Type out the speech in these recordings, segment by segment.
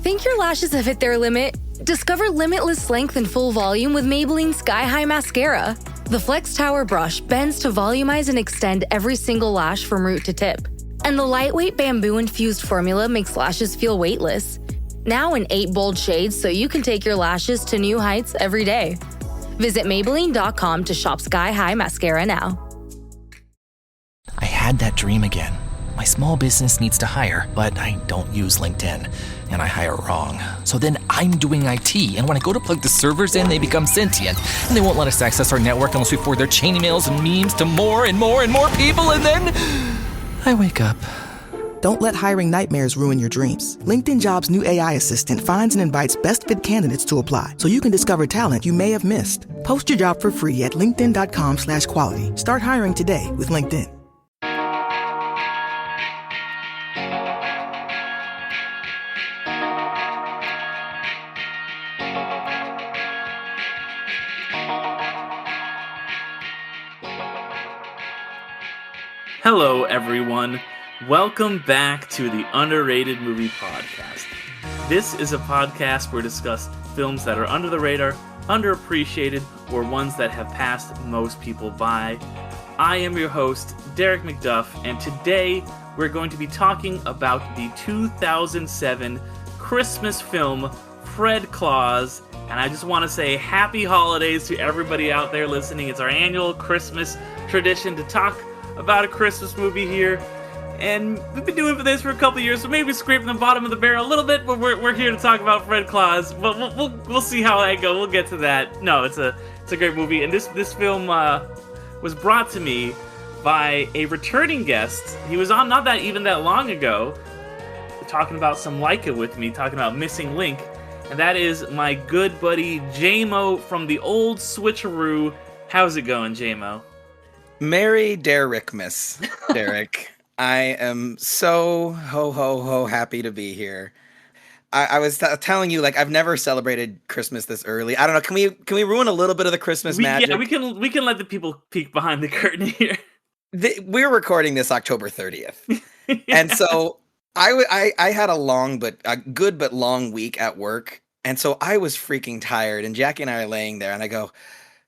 Think your lashes have hit their limit? Discover limitless length and full volume with Maybelline Sky High Mascara. The Flex Tower brush bends to volumize and extend every single lash from root to tip. And the lightweight bamboo-infused formula makes lashes feel weightless. Now in 8 bold shades so you can take your lashes to new heights every day. Visit Maybelline.com to shop Sky High Mascara now. I had that dream again. My small business needs to hire, but I don't use LinkedIn, and I hire wrong. So then I'm doing IT, and when I go to plug the servers in, they become sentient, and they won't let us access our network unless we forward their chain emails and memes to more and more and more people, and then I wake up. Don't let hiring nightmares ruin your dreams. LinkedIn Jobs' new AI assistant finds and invites best fit candidates to apply, so you can discover talent you may have missed. Post your job for free at linkedin.com/quality. Start hiring today with LinkedIn. Hello, everyone. Welcome back to the Underrated Movie Podcast. This is a podcast where we discuss films that are under the radar, underappreciated, or ones that have passed most people by. I am your host, Derek McDuff, and today we're going to be talking about the 2007 Christmas film, Fred Claus. And I just want to say happy holidays to everybody out there listening. It's our annual Christmas tradition to talk about a Christmas movie here, and we've been doing this for a couple years, so maybe scraping the bottom of the barrel a little bit, but we're here to talk about Fred Claus. But we'll see how that goes. We'll get to that. No, it's a great movie, and this film was brought to me by a returning guest. He was on not that long ago, talking about some Leica with me, talking about Missing Link, and that is my good buddy J-Mo from the old Switcheroo. How's it going, J-Mo? Merry Derrickmas, Derek. I am so ho happy to be here. I was telling you, like, I've never celebrated Christmas this early. I don't know. Can we ruin a little bit of the Christmas magic? Yeah, we can let the people peek behind the curtain here. We're recording this October 30th, and so I had a good but long week at work, and so I was freaking tired. And Jackie and I are laying there, and I go,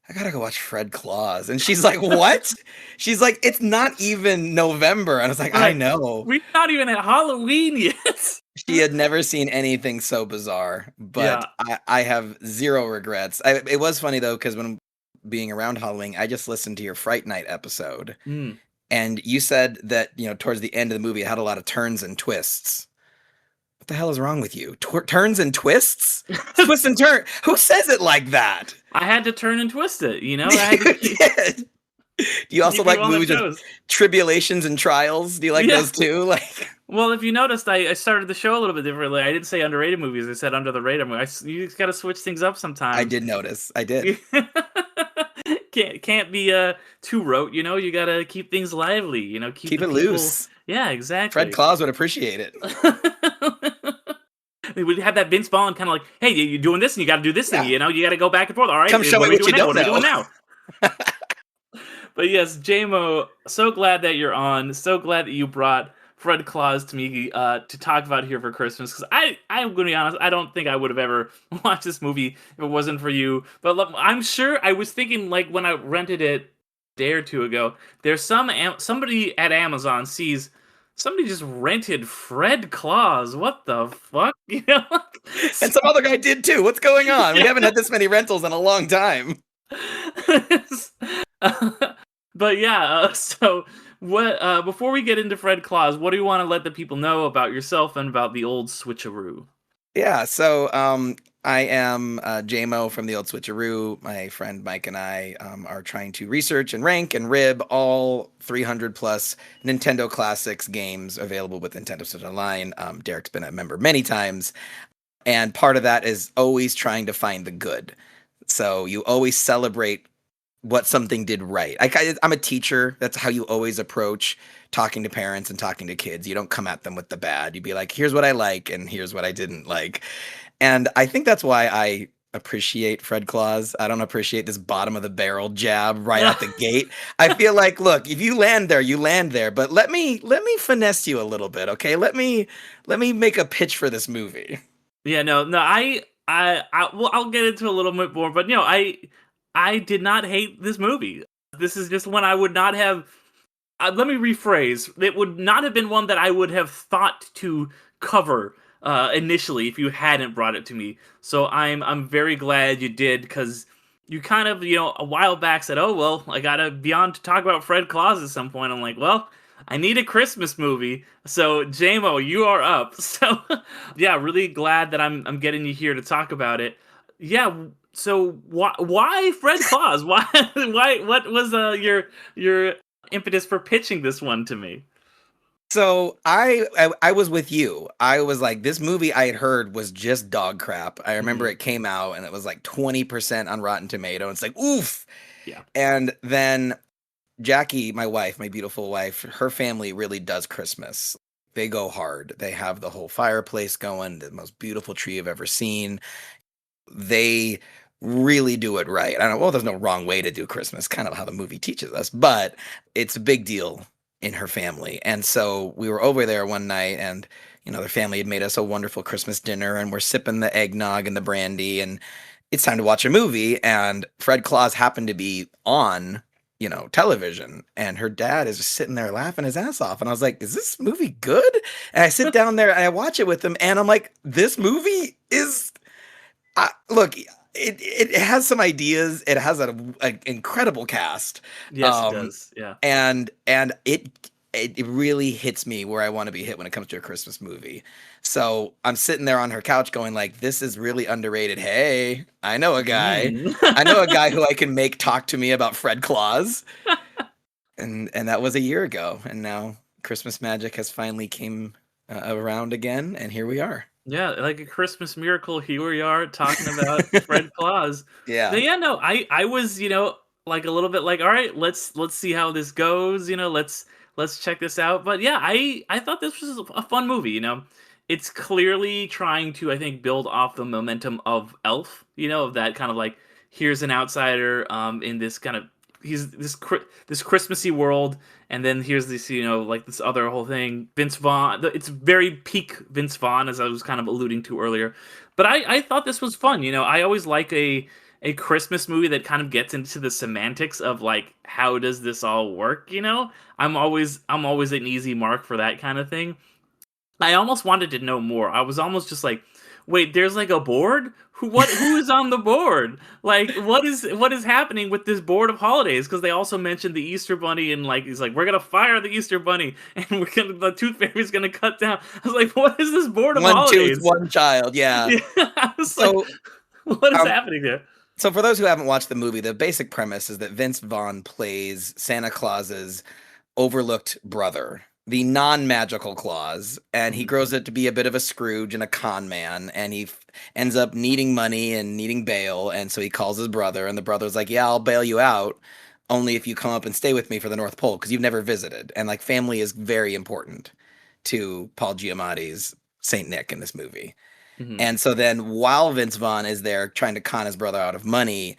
I gotta go watch Fred Claus. And she's like, what? She's like, it's not even November. And I was like, I know. We're not even at Halloween yet. She had never seen anything so bizarre, but yeah. I have zero regrets. It was funny, though, because when being around Halloween, I just listened to your Fright Night episode. And you said that, towards the end of the movie, it had a lot of turns and twists. What the hell is wrong with you? Turns and twists? Twists and turn. Who says it like that? I had to turn and twist it, You did. Do you also like movies with tribulations and trials? Do you like those too? Well, if you noticed, I started the show a little bit differently. I didn't say underrated movies. I said under the radar movies. You just got to switch things up sometimes. I did notice. I did. Can't be too rote. You got to keep things lively. Keep it loose. Yeah, exactly. Fred Claus would appreciate it. We had that Vince Vaughn kind of like, hey, you're doing this and you got to do this thing, you got to go back and forth. All right, come show me what you don't know. What are we doing now? But yes, J-Mo, so glad that you're on. So glad that you brought Fred Claus to me to talk about here for Christmas. Because I'm going to be honest, I don't think I would have ever watched this movie if it wasn't for you. But look, I'm sure I was thinking, like, when I rented it a day or two ago, there's somebody at Amazon sees somebody just rented Fred Claus. What the fuck? And some other guy did too. What's going on? We haven't had this many rentals in a long time. But yeah, so what? Before we get into Fred Claus, what do you want to let the people know about yourself and about the old Switcheroo? Yeah, so I am J-Mo from the old Switcheroo. My friend Mike and I are trying to research and rank and rib all 300 plus Nintendo Classics games available with Nintendo Switch Online. Derek's been a member many times, and part of that is always trying to find the good. So you always celebrate what something did right. I'm a teacher. That's how you always approach talking to parents and talking to kids. You don't come at them with the bad. You'd be like, here's what I like and here's what I didn't like. And I think that's why I appreciate Fred Claus. I don't appreciate this bottom of the barrel jab right out the gate. I feel like, look, if you land there, you land there. But let me finesse you a little bit, okay? Let me make a pitch for this movie. Yeah, no, well, I'll get into a little bit more, but I did not hate this movie. This is just one I would not have. Let me rephrase. It would not have been one that I would have thought to cover initially if you hadn't brought it to me. So I'm very glad you did, because you kind of a while back said, "Oh well, I gotta be on to talk about Fred Claus at some point." I'm like, well, I need a Christmas movie, so JMO, you are up. So yeah, really glad that I'm getting you here to talk about it. Yeah. So why Fred Claus? Why what was your impetus for pitching this one to me? So I was with you. I was like, this movie I had heard was just dog crap. I remember Mhm. it came out and it was like 20% on Rotten Tomato. It's like, oof. Yeah. And then Jackie, my wife, my beautiful wife, her family really does Christmas. They go hard. They have the whole fireplace going, the most beautiful tree I've ever seen. They really do it right. I don't know, well, there's no wrong way to do Christmas, kind of how the movie teaches us, but it's a big deal in her family. And so we were over there one night, and their family had made us a wonderful Christmas dinner, and we're sipping the eggnog and the brandy, and it's time to watch a movie. And Fred Claus happened to be on, television, and her dad is just sitting there laughing his ass off. And I was like, is this movie good? And I sit down there and I watch it with him, and I'm like, this movie is look, it has some ideas. It has an incredible cast. Yes, it does. Yeah. And it really hits me where I want to be hit when it comes to a Christmas movie. So I'm sitting there on her couch going like, this is really underrated. Hey, I know a guy. Mm. I know a guy who I can make talk to me about Fred Claus. And that was a year ago. And now Christmas magic has finally came around again, and here we are. Yeah, like a Christmas miracle. Here we are talking about Fred Claus. Yeah. But yeah, no, I was, like a little bit like, all right, let's see how this goes. Let's check this out. But yeah, I thought this was a fun movie. It's clearly trying to, I think, build off the momentum of Elf. Of that kind of like, here's an outsider in this kind of he's this Christmassy world, and then here's this like this other whole thing. Vince Vaughn, it's very peak Vince Vaughn, as I was kind of alluding to earlier. But I thought this was fun. I always like a Christmas movie that kind of gets into the semantics of like, how does this all work. I'm always an easy mark for that kind of thing. I almost wanted to know more. I was almost just like, wait, there's like a board? Who is on the board? Like, what is happening with this board of holidays? Because they also mentioned the Easter Bunny, and like he's like, we're gonna fire the Easter Bunny, and the Tooth Fairy's gonna cut down. I was like, what is this board of holidays? One child, yeah. I was So, like, what is happening there? So for those who haven't watched the movie, the basic premise is that Vince Vaughn plays Santa Claus's overlooked brother, the non-magical Claus, and he grows up to be a bit of a Scrooge and a con man, and he ends up needing money and needing bail, and so he calls his brother, and the brother's like, yeah, I'll bail you out, only if you come up and stay with me for the North Pole, because you've never visited. And like, family is very important to Paul Giamatti's Saint Nick in this movie. Mhm. And so then while Vince Vaughn is there trying to con his brother out of money,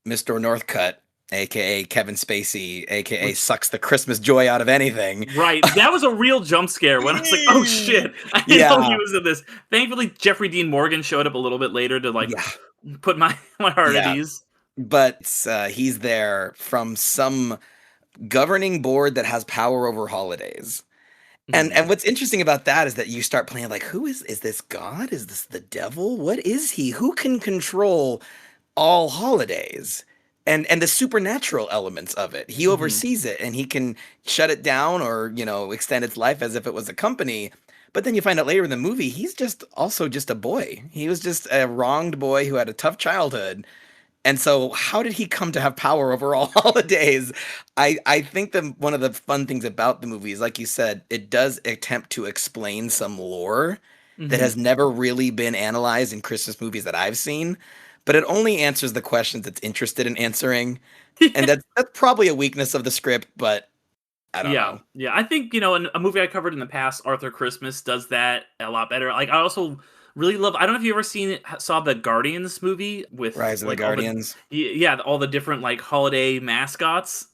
Mr. Northcutt, aka Kevin Spacey, aka sucks the Christmas joy out of anything. Right, that was a real jump scare when I was like, "Oh shit!" I didn't know he was in this. Thankfully, Jeffrey Dean Morgan showed up a little bit later to like put my heart at ease. But he's there from some governing board that has power over holidays. And what's interesting about that is that you start playing like, who is this God? Is this the devil? What is he? Who can control all holidays? And the supernatural elements of it. He oversees it, and he can shut it down or, extend its life as if it was a company. But then you find out later in the movie, he's also just a boy. He was just a wronged boy who had a tough childhood. And so how did he come to have power over all holidays? I think that one of the fun things about the movie is, like you said, it does attempt to explain some lore that has never really been analyzed in Christmas movies that I've seen. But it only answers the questions it's interested in answering. And that's probably a weakness of the script, but I don't know. Yeah. I think, in a movie I covered in the past, Arthur Christmas does that a lot better. Like, I also really love, I don't know if you ever saw the Guardians movie with Rise of like the Guardians. All the different like holiday mascots.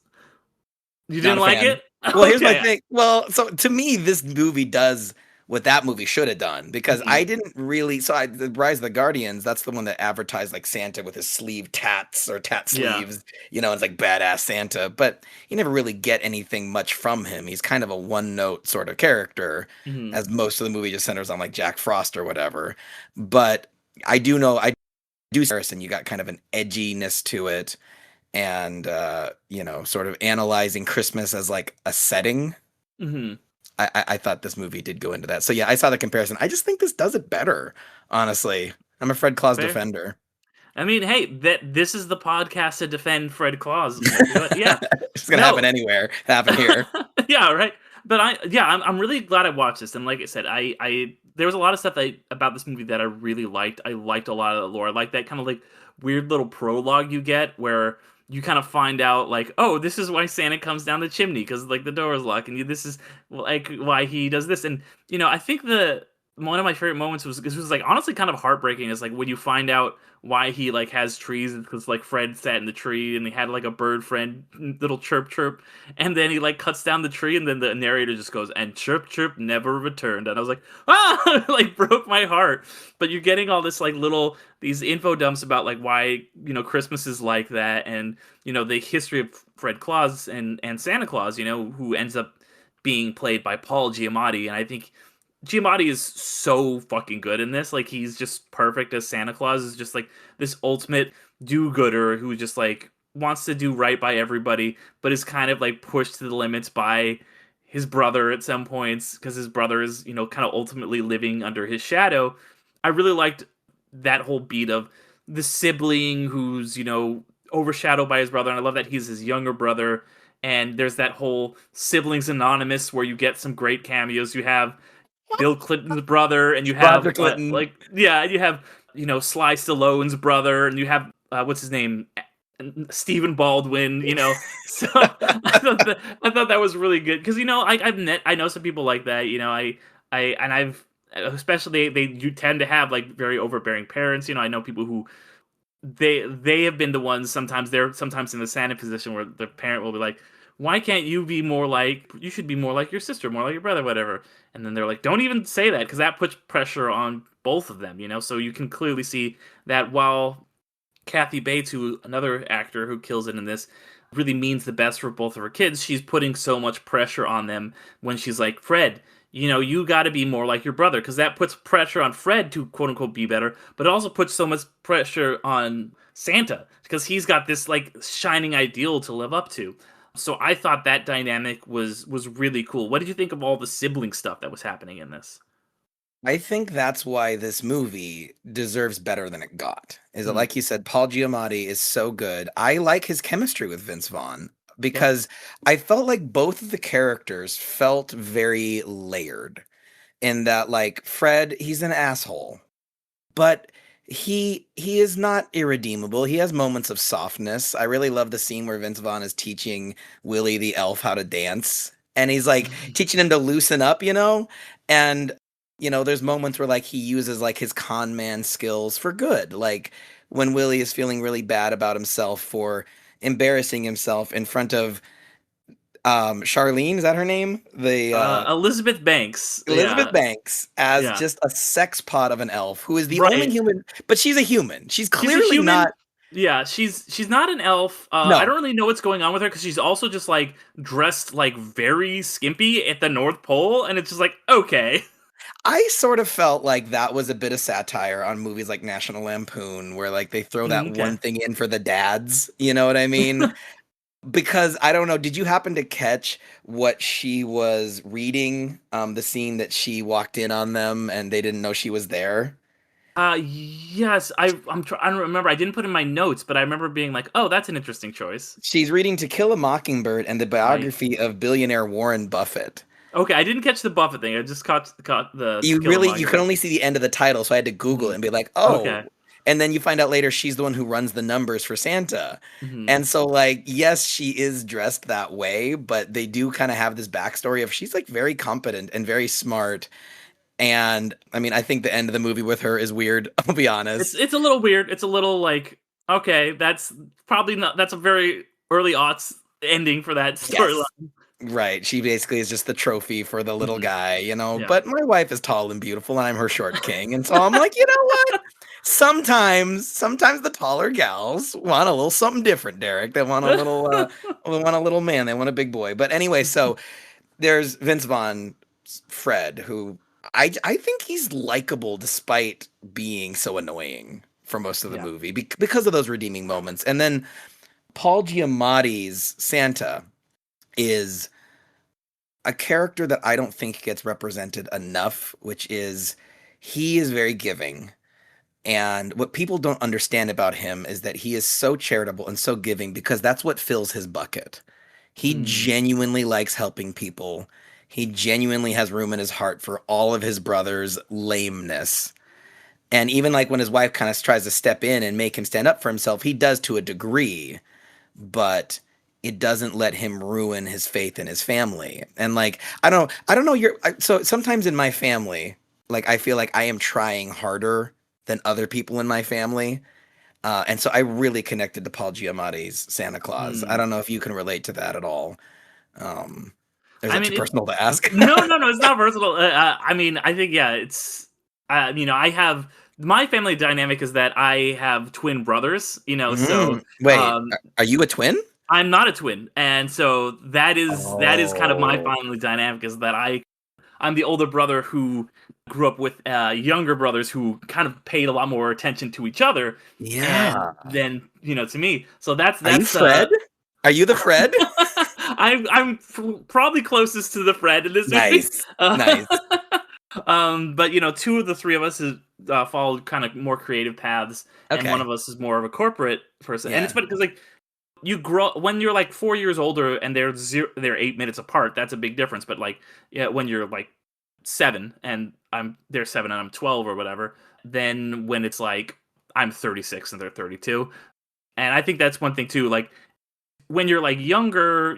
You didn't like it? Well, here's my thing. Well, so to me, this movie does what that movie should have done, because Mhm. I didn't really. The Rise of the Guardians, that's the one that advertised like Santa with his sleeve tats or tat Yeah. sleeves, it's like badass Santa, but you never really get anything much from him. He's kind of a one note sort of character, Mhm. as most of the movie just centers on like Jack Frost or whatever. But I do Harrison, you got kind of an edginess to it, and sort of analyzing Christmas as like a setting. Mhm. I thought this movie did go into that. So yeah, I saw the comparison. I just think this does it better, honestly. I'm a Fred Claus Fair. defender. I mean, hey, this is the podcast to defend Fred Claus. Yeah. It's gonna happen No. anywhere. Happen here. Yeah, right. But I'm really glad I watched this. And like I said, I there was a lot of stuff about this movie that I really liked. I liked a lot of the lore. I like that kind of like weird little prologue you get where you kind of find out like, oh, this is why Santa comes down the chimney because like the door is locked, and this is like why he does this. And I think the one of my favorite moments was this was like honestly kind of heartbreaking. Is like when you find out why he like has trees because like Fred sat in the tree and he had like a bird friend little chirp chirp, and then he like cuts down the tree, and then the narrator just goes, and chirp chirp never returned, and I was like, ah, like broke my heart. But you're getting all this like little these info dumps about like why Christmas is like that, and the history of Fred Claus and Santa Claus, who ends up being played by Paul Giamatti, and I think Giamatti is so fucking good in this. Like he's just perfect as Santa Claus. Is just like this ultimate do-gooder who just like wants to do right by everybody, but is kind of like pushed to the limits by his brother at some points because his brother is kind of ultimately living under his shadow. I really liked that whole beat of the sibling who's overshadowed by his brother, and I love that he's his younger brother. And there's that whole siblings anonymous where you get some great cameos. You have Bill Clinton's brother, and you have Roger Clinton. you have Sly Stallone's brother, and you have what's his name, Stephen Baldwin. So I thought that was really good because I know some people like that. I've especially they do tend to have like very overbearing parents. I know people who they have been the ones they're sometimes in the Santa position where the parent will be like, why can't you be more like you should be more like your sister, more like your brother, whatever. And then they're like, don't even say that because that puts pressure on both of them. So you can clearly see that while Kathy Bates, who another actor who kills it in this, really means the best for both of her kids, she's putting so much pressure on them when she's like, Fred, you got to be more like your brother, because that puts pressure on Fred to quote unquote be better, but it also puts so much pressure on Santa because he's got this like shining ideal to live up to. So I thought that dynamic was really cool. What did you think of all the sibling stuff that was happening in this? I think that's why this movie deserves better than it got. Is that, Mm, like you said, Paul Giamatti is so good. I like his chemistry with Vince Vaughn yeah. because I felt like both of the characters felt very layered in that, like, Fred, he's an asshole, but he is not irredeemable. He has moments of softness. I really love the scene where Vince Vaughn is teaching Willie the elf how to dance, and he's like teaching him to loosen up, and there's moments where like he uses like his con man skills for good, like when Willie is feeling really bad about himself for embarrassing himself in front of Charlene, is that her name? The Elizabeth Banks. Elizabeth Yeah. Banks as Yeah. just a sex pot of an elf who is the only Right. human, but she's a human. She's She's a clearly human. not. Yeah, she's not an elf. I No, don't really know what's going on with her because she's also just like dressed like very skimpy at the North Pole, and it's just like okay. I sort of felt like that was a bit of satire on movies like National Lampoon, where like they throw that Okay. one thing in for the dads. You know what I mean? Because I don't know, did you happen to catch what she was reading? The scene that she walked in on them and they didn't know she was there. Yes, I don't remember. I didn't put in my notes, but I remember being like, "Oh, that's an interesting choice." She's reading To Kill a Mockingbird and the Right. biography of billionaire Warren Buffett. Okay, I didn't catch the Buffett thing. I just caught the To You Kill a really you can Mockingbird. only see the end of the title, so I had to Google it Hmm. and be like, Okay. "Oh." And then you find out later she's the one who runs the numbers for Santa. Hmm. And so like, yes, she is dressed that way, but they do kind of have this backstory of she's like very competent and very smart. And I mean, I think the end of the movie with her is weird, I'll be honest. It's a little weird. It's a little like okay, that's probably not. That's a very early aughts ending for that Yes. storyline. Right. She basically is just the trophy for the little Mhm. guy, Yeah. but my wife is tall and beautiful and I'm her short king. And so I'm like, you know what? Sometimes the taller gals want a little something different, Derek. They want a little they want a little man, they want a big boy. But anyway, so there's Vince Vaughn, Fred, who I think he's likable despite being so annoying for most of the Yeah. movie because of those redeeming moments. And then Paul Giamatti's Santa is a character that I don't think gets represented enough, which is he is very giving. And what people don't understand about him is that he is so charitable and so giving because that's what fills his bucket. He Mm. genuinely likes helping people. He genuinely has room in his heart for all of his brother's lameness. And even like when his wife kind of tries to step in and make him stand up for himself, he does to a degree, but it doesn't let him ruin his faith in his family. And like I don't know so sometimes in my family, like I feel like I am trying harder than other people in my family. And so I really connected to Paul Giamatti's Santa Claus. I Mm. don't know if you can relate to that at all. Is I that mean, too personal to ask? no, it's not personal. I mean, I think yeah, it's I have my family dynamic is that I have twin brothers, so Wait, um, are you a twin? I'm not a twin, and so that is kind of my Oh, family dynamic is that I'm the older brother who grew up with younger brothers who kind of paid a lot more attention to each other, and yeah. then to me. So that's Are you that's Fred? Are you the Fred? I'm probably closest to the Fred in this movie. Nice, nice. But two of the three of us has followed kind of more creative paths, and one Okay. of us is more of a corporate person. And it's Yeah. funny because like you grow when you're like 4 years older and they're 8 minutes apart. That's a big difference. But like yeah, when you're like 7 and they're 7 and I'm 12 or whatever, then when it's like I'm 36 and they're 32, and I think that's one thing too. Like when you're like younger,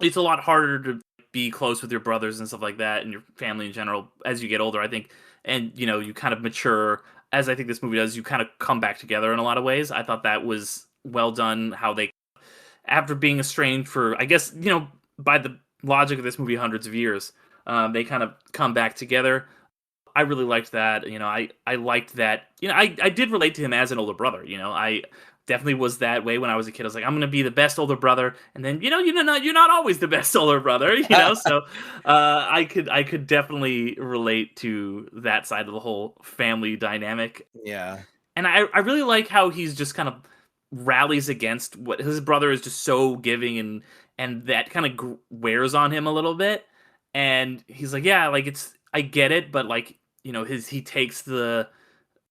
it's a lot harder to be close with your brothers and stuff like that and your family in general as you get older, I think. And you kind of mature, as I think this movie does. You kind of come back together in a lot of ways. I thought that was well done, how they, after being estranged for, I guess, by the logic of this movie, hundreds of years, they kind of come back together. I really liked that. I liked that. I did relate to him as an older brother. I definitely was that way when I was a kid. I was like, I'm gonna be the best older brother, and then you're not always the best older brother. So I could definitely relate to that side of the whole family dynamic. Yeah. And I really like how he's just kind of rallies against what his brother is just so giving, and that kind of wears on him a little bit. And he's like, yeah, like I get it, but like he takes the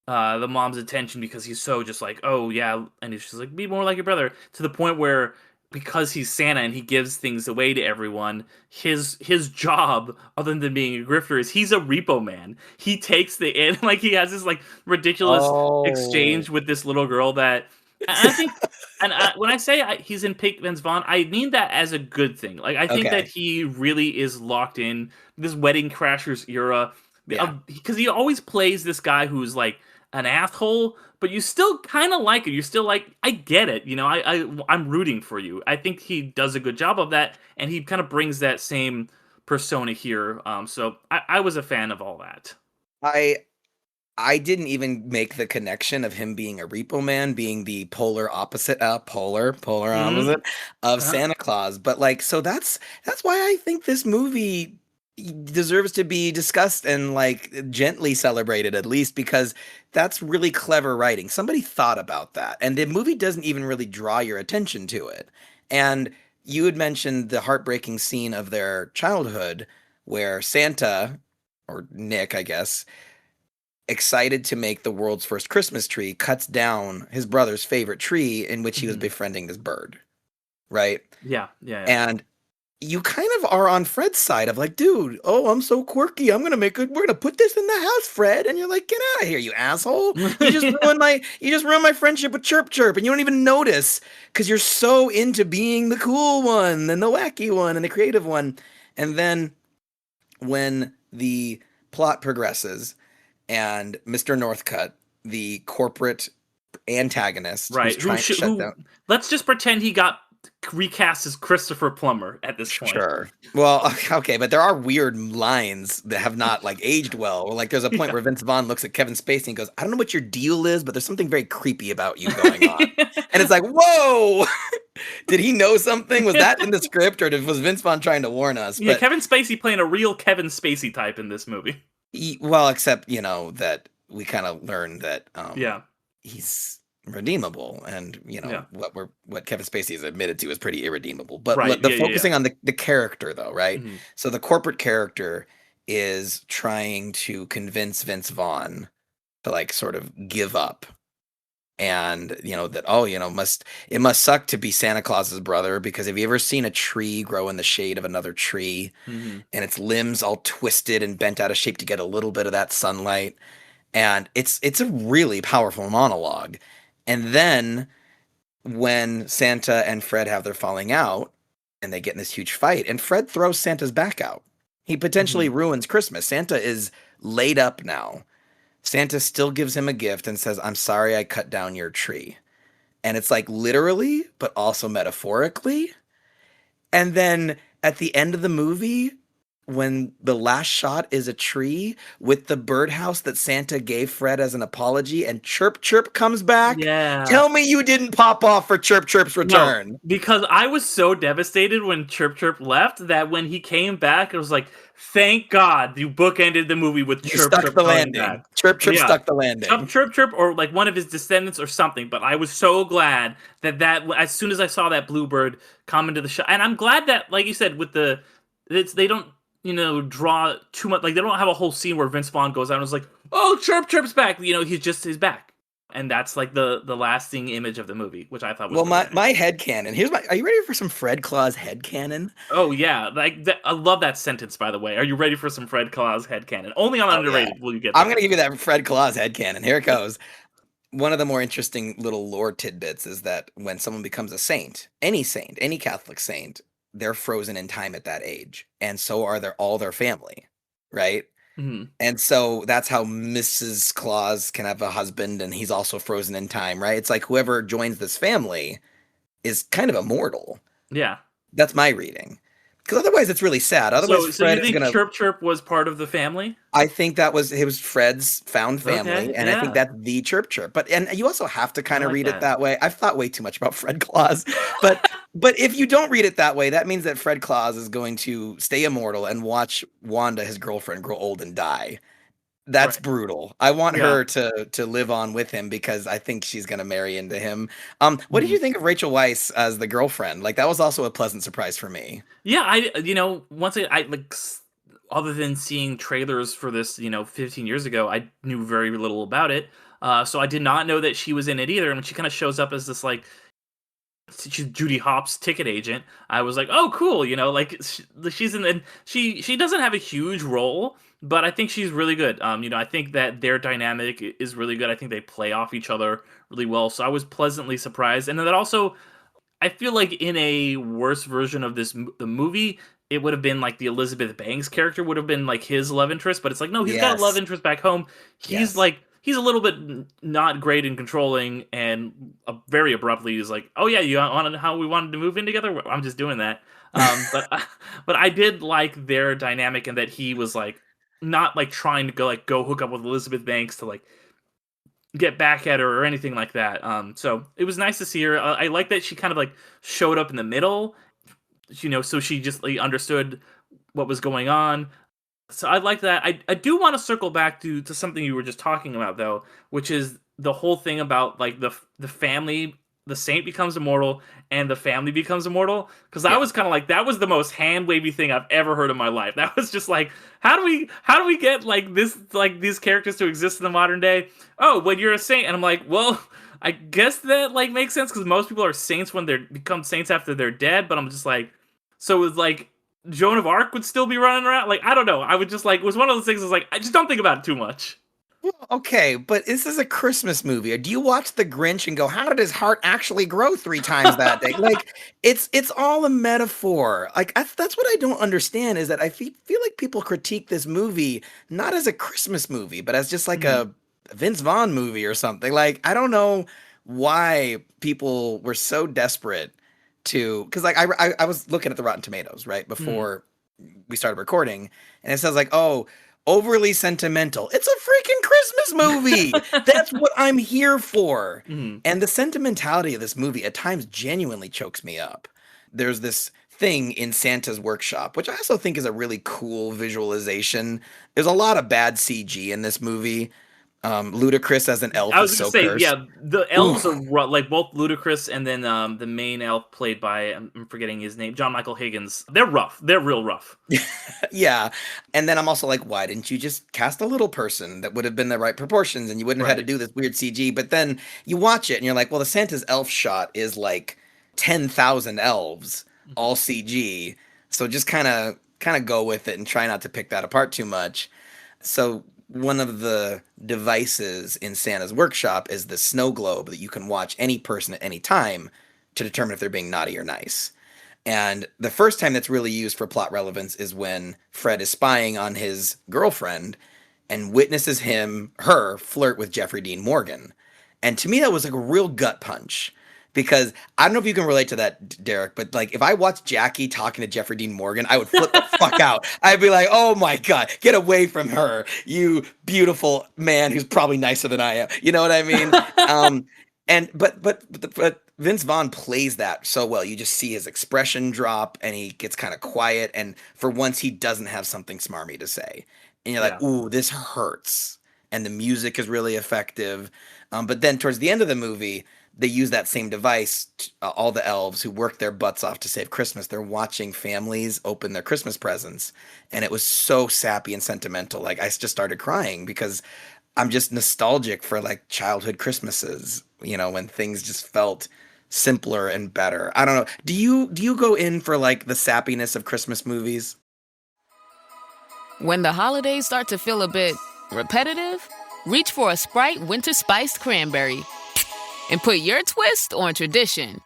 mom's attention because he's so just like, oh yeah, and he's just like, be more like your brother, to the point where because he's Santa and he gives things away to everyone, his job other than being a grifter is he's a repo man. He takes like he has this like ridiculous Oh. exchange with this little girl that, and I think, and when I say he's in Pink Vince Vaughn, I mean that as a good thing. Like I think that Okay. he really is locked in this Wedding Crashers era, Yeah. because he always plays this guy who's like an asshole, but you still kind of like it. You're still like, I get it. I'm rooting for you. I think he does a good job of that, and he kind of brings that same persona here. So I was a fan of all that. I I didn't even make the connection of him being a repo man, being the polar opposite, polar Hmm. opposite of Uh-huh. Santa Claus. But like, so that's why I think this movie deserves to be discussed and like gently celebrated at least because that's really clever writing. Somebody thought about that, and the movie doesn't even really draw your attention to it. And you had mentioned the heartbreaking scene of their childhood where Santa, or Nick, I guess, excited to make the world's first Christmas tree, cuts down his brother's favorite tree in which he was Hmm. befriending this bird, right? Yeah, yeah, yeah. And you kind of are on Fred's side of like, dude, oh, I'm so quirky. We're gonna put this in the house, Fred. And you're like, get out of here, you asshole. You just ruined my friendship with Chirp Chirp, and you don't even notice because you're so into being the cool one and the wacky one and the creative one. And then when the plot progresses and Mr. Northcutt, the corporate antagonist who's Right. trying to shut Who? down. Let's just pretend he got recast as Christopher Plummer at this point. Sure. Well, okay, but there are weird lines that have not like aged well. Or like there's a point where Vince Vaughn looks at Kevin Spacey and goes, "I don't know what your deal is, but there's something very creepy about you going on." And it's like, "Whoa! Did he know something? Was that in the script, or was Vince Vaughn trying to warn us?" Yeah, But Kevin Spacey playing a real Kevin Spacey type in this movie. well, except that we kind of learned that Yeah. he's redeemable, and Yeah. what Kevin Spacey has admitted to is pretty irredeemable. But Right, the yeah. focusing on the character though, right? Mhm. So the corporate character is trying to convince Vince Vaughn to like sort of give up, and that it must suck to be Santa Claus's brother, because have you ever seen a tree grow in the shade of another tree Mhm. and its limbs all twisted and bent out of shape to get a little bit of that sunlight? And it's a really powerful monologue. And then when Santa and Fred have their falling out and they get in this huge fight, and Fred throws Santa's back out. He potentially Mhm. ruins Christmas. Santa is laid up now. Santa still gives him a gift and says, "I'm sorry I cut down your tree." And it's like literally, but also metaphorically. And then at the end of the movie, when the last shot is a tree with the birdhouse that Santa gave Fred as an apology, and Chirp Chirp comes back. Yeah. Tell me you didn't pop off for Chirp Chirp's return. No, because I was so devastated when Chirp Chirp left that when he came back, it was like, thank God you bookended the movie with You Chirp stuck Chirp the coming landing. back. Chirp Chirp Yeah. stuck the landing. Chirp Chirp, or like one of his descendants or something. But I was so glad that as soon as I saw that bluebird come into the shot, and I'm glad that, like you said, with they don't draw too much. Like they don't have a whole scene where Vince Vaughn goes out and is like, "Oh, Chirp Chirp's back." He's back. And that's like the lasting image of the movie, which I thought was Well, really my nice. headcanon. Are you ready for some Fred Claus headcanon? Oh yeah, like I love that sentence. By the way, are you ready for some Fred Claus headcanon? Only on Oh, Underrated will you get I'm that. gonna give you that Fred Claus headcanon. Here it goes. One of the more interesting little lore tidbits is that when someone becomes a saint, any Catholic saint, they're frozen in time at that age, and so are all their family, right? Mhm. And so that's how Mrs. Claus can have a husband, and he's also frozen in time, right? It's like whoever joins this family is kind of immortal. Yeah. That's my reading. Because otherwise, it's really sad. Otherwise, So you Fred is think gonna. Chirp Chirp was part of the family? I think it was Fred's found family, Okay, and I think yeah. that's the Chirp Chirp. But and you also have to I kind of like read it that. that way. I've thought way too much about Fred Claus, but if you don't read it that way, that means that Fred Claus is going to stay immortal and watch Wanda, his girlfriend, grow old and die. That's Right. brutal. I want Yeah. her to live on with him because I think she's gonna marry into him. What did Mhm. you think of Rachel Weisz as the girlfriend? Like that was also a pleasant surprise for me. Yeah, once I like other than seeing trailers for this, 15 years ago, I knew very little about it. So I did not know that she was in it either. And when she kind of shows up as this like she's Judy Hopps ticket agent, I was like, oh, cool. Like she's in, and she doesn't have a huge role, but I think she's really good. I think that their dynamic is really good. I think they play off each other really well. So I was pleasantly surprised, and then that also I feel like in a worse version of the movie, it would have been like the Elizabeth Banks character would have been like his love interest, but it's like no, he's got a love Yes. interest back home. He's Yes. like he's a little bit not great in controlling, and very abruptly he's like, "Oh yeah, you wanted how we wanted to move in together? I'm just doing that." But but I did like their dynamic, and that he was like not like trying to go hook up with Elizabeth Banks to like get back at her or anything like that. So it was nice to see her. I like that she kind of like showed up in the middle, so she just like understood what was going on. So I like that. I do want to circle back to something you were just talking about though, which is the whole thing about like the family, the saint becomes immortal and the family becomes immortal. Because I Yeah. was kind of like that was the most hand wavy thing I've ever heard in my life. That was just like how do we get like this like these characters to exist in the modern day? Oh, when you're a saint, and I'm like, well, I guess that like makes sense because most people are saints when they become saints after they're dead. But I'm just like, so it's like Joan of Arc would still be running around. Like, I don't know. I would just like, it was one of those things. I was like, I just don't think about it too much. Well, okay, but this is a Christmas movie. Do you watch The Grinch and go, "How did his heart actually grow 3 times that day?" Like, it's all a metaphor. Like, that's what I don't understand is that I feel like people critique this movie not as a Christmas movie, but as just like Mhm. a Vince Vaughn movie or something. Like, I don't know why people were so desperate to, because like I was looking at the Rotten Tomatoes right before we started recording, and it says like, oh, overly sentimental. It's a freaking Christmas movie. That's what I'm here for. And the sentimentality of this movie at times genuinely chokes me up. There's this thing in Santa's workshop, which I also think is a really cool visualization. There's a lot of bad CG in this movie. Ludacris as an elf I was is gonna so say, cursed. yeah, the elves are like both Ludacris and then the main elf played by, I'm forgetting his name, John Michael Higgins. They're rough. They're real rough. Yeah. And then I'm also like, why didn't you just cast a little person that would have been the right proportions and you wouldn't have had to do this weird CG? But then you watch it and you're like, well, the Santa's elf shot is like 10,000 elves, all CG. So just kind of go with it and try not to pick that apart too much. So one of the devices in Santa's workshop is the snow globe that you can watch any person at any time to determine if they're being naughty or nice. And the first time that's really used for plot relevance is when Fred is spying on his girlfriend and witnesses her flirt with Jeffrey Dean Morgan. And to me, that was like a real gut punch. Because I don't know if you can relate to that, Derek, but like if I watched Jackie talking to Jeffrey Dean Morgan, I would flip the fuck out. I'd be like, "Oh my god, get away from her, you beautiful man who's probably nicer than I am." You know what I mean? But Vince Vaughn plays that so well. You just see his expression drop, and he gets kind of quiet, and for once, he doesn't have something smarmy to say, and you're like, "Ooh, this hurts." And the music is really effective. But then towards the end of the movie, they use that same device. All the elves who work their butts off to save Christmas, they're watching families open their Christmas presents. And it was so sappy and sentimental. Like I just started crying because I'm just nostalgic for like childhood Christmases, when things just felt simpler and better. I don't know. Do you go in for like the sappiness of Christmas movies? When the holidays start to feel a bit repetitive, reach for a Sprite Winter Spiced Cranberry and put your twist on tradition.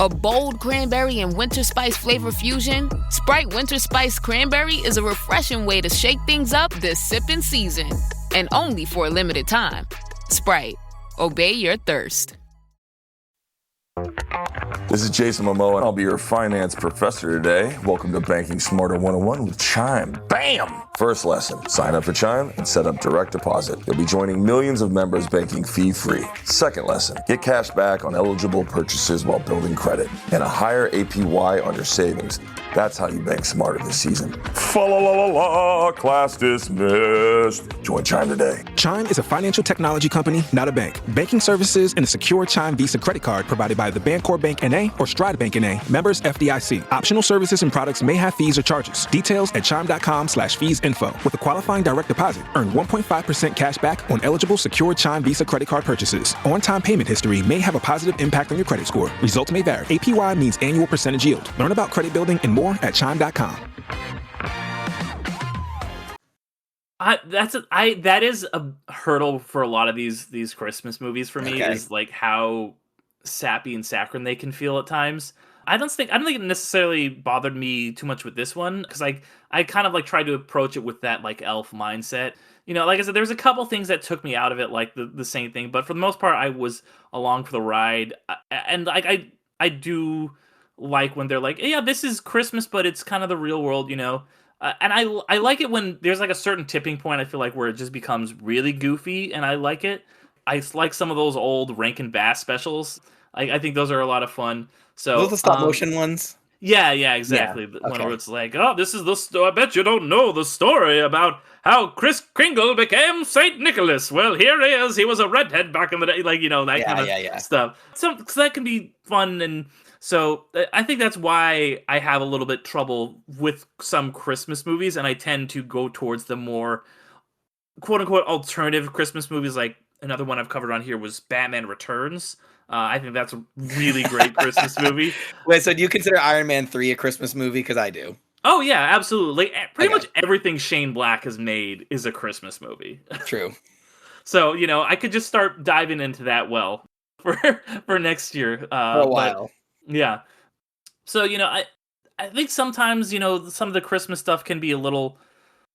A bold cranberry and winter spice flavor fusion, Sprite Winter Spiced Cranberry is a refreshing way to shake things up this sipping season. And only for a limited time. Sprite, obey your thirst. This is Jason Momoa, and I'll be your finance professor today. Welcome to Banking Smarter 101 with Chime. Bam! First lesson, sign up for Chime and set up direct deposit. You'll be joining millions of members banking fee-free. Second lesson, get cash back on eligible purchases while building credit and a higher APY on your savings. That's how you bank smarter this season. Fa-la-la-la-la, class dismissed. Join Chime today. Chime is a financial technology company, not a bank. Banking services and a secure Chime Visa credit card provided by the Bancorp Bank N.A. or Stride Bank N.A. Members FDIC. Optional services and products may have fees or charges. Details at chime.com/fees-info. With a qualifying direct deposit, earn 1.5% cash back on eligible secure Chime Visa credit card purchases. On-time payment history may have a positive impact on your credit score. Results may vary. APY means annual percentage yield. Learn about credit building and more at chime.com. That is a hurdle for a lot of these Christmas movies for me, is like how sappy and saccharine they can feel at times. I don't think it necessarily bothered me too much with this one, because I kind of like tried to approach it with that like elf mindset. Like I said, there's a couple things that took me out of it, like the same thing, but for the most part, I was along for the ride. And like I do like when they're like, yeah, this is Christmas, but it's kind of the real world, and I like it when there's like a certain tipping point, I feel like, where it just becomes really goofy, and I like it. I like some of those old Rankin Bass specials. I think those are a lot of fun. So those are the stop motion ones. Yeah, exactly. The one where it's like, oh, this is I bet you don't know the story about how Kris Kringle became Saint Nicholas. Well, here he is. He was a redhead back in the day, like that kind of stuff. So that can be fun, and so I think that's why I have a little bit trouble with some Christmas movies, and I tend to go towards the more quote unquote alternative Christmas movies. Like another one I've covered on here was Batman Returns. I think that's a really great Christmas movie. Wait, so do you consider Iron Man 3 a Christmas movie? Because I do. Oh, yeah, absolutely. Like, pretty much everything Shane Black has made is a Christmas movie. True. So, I could just start diving into that for next year. For a while. Yeah. So, I think sometimes, some of the Christmas stuff can be a little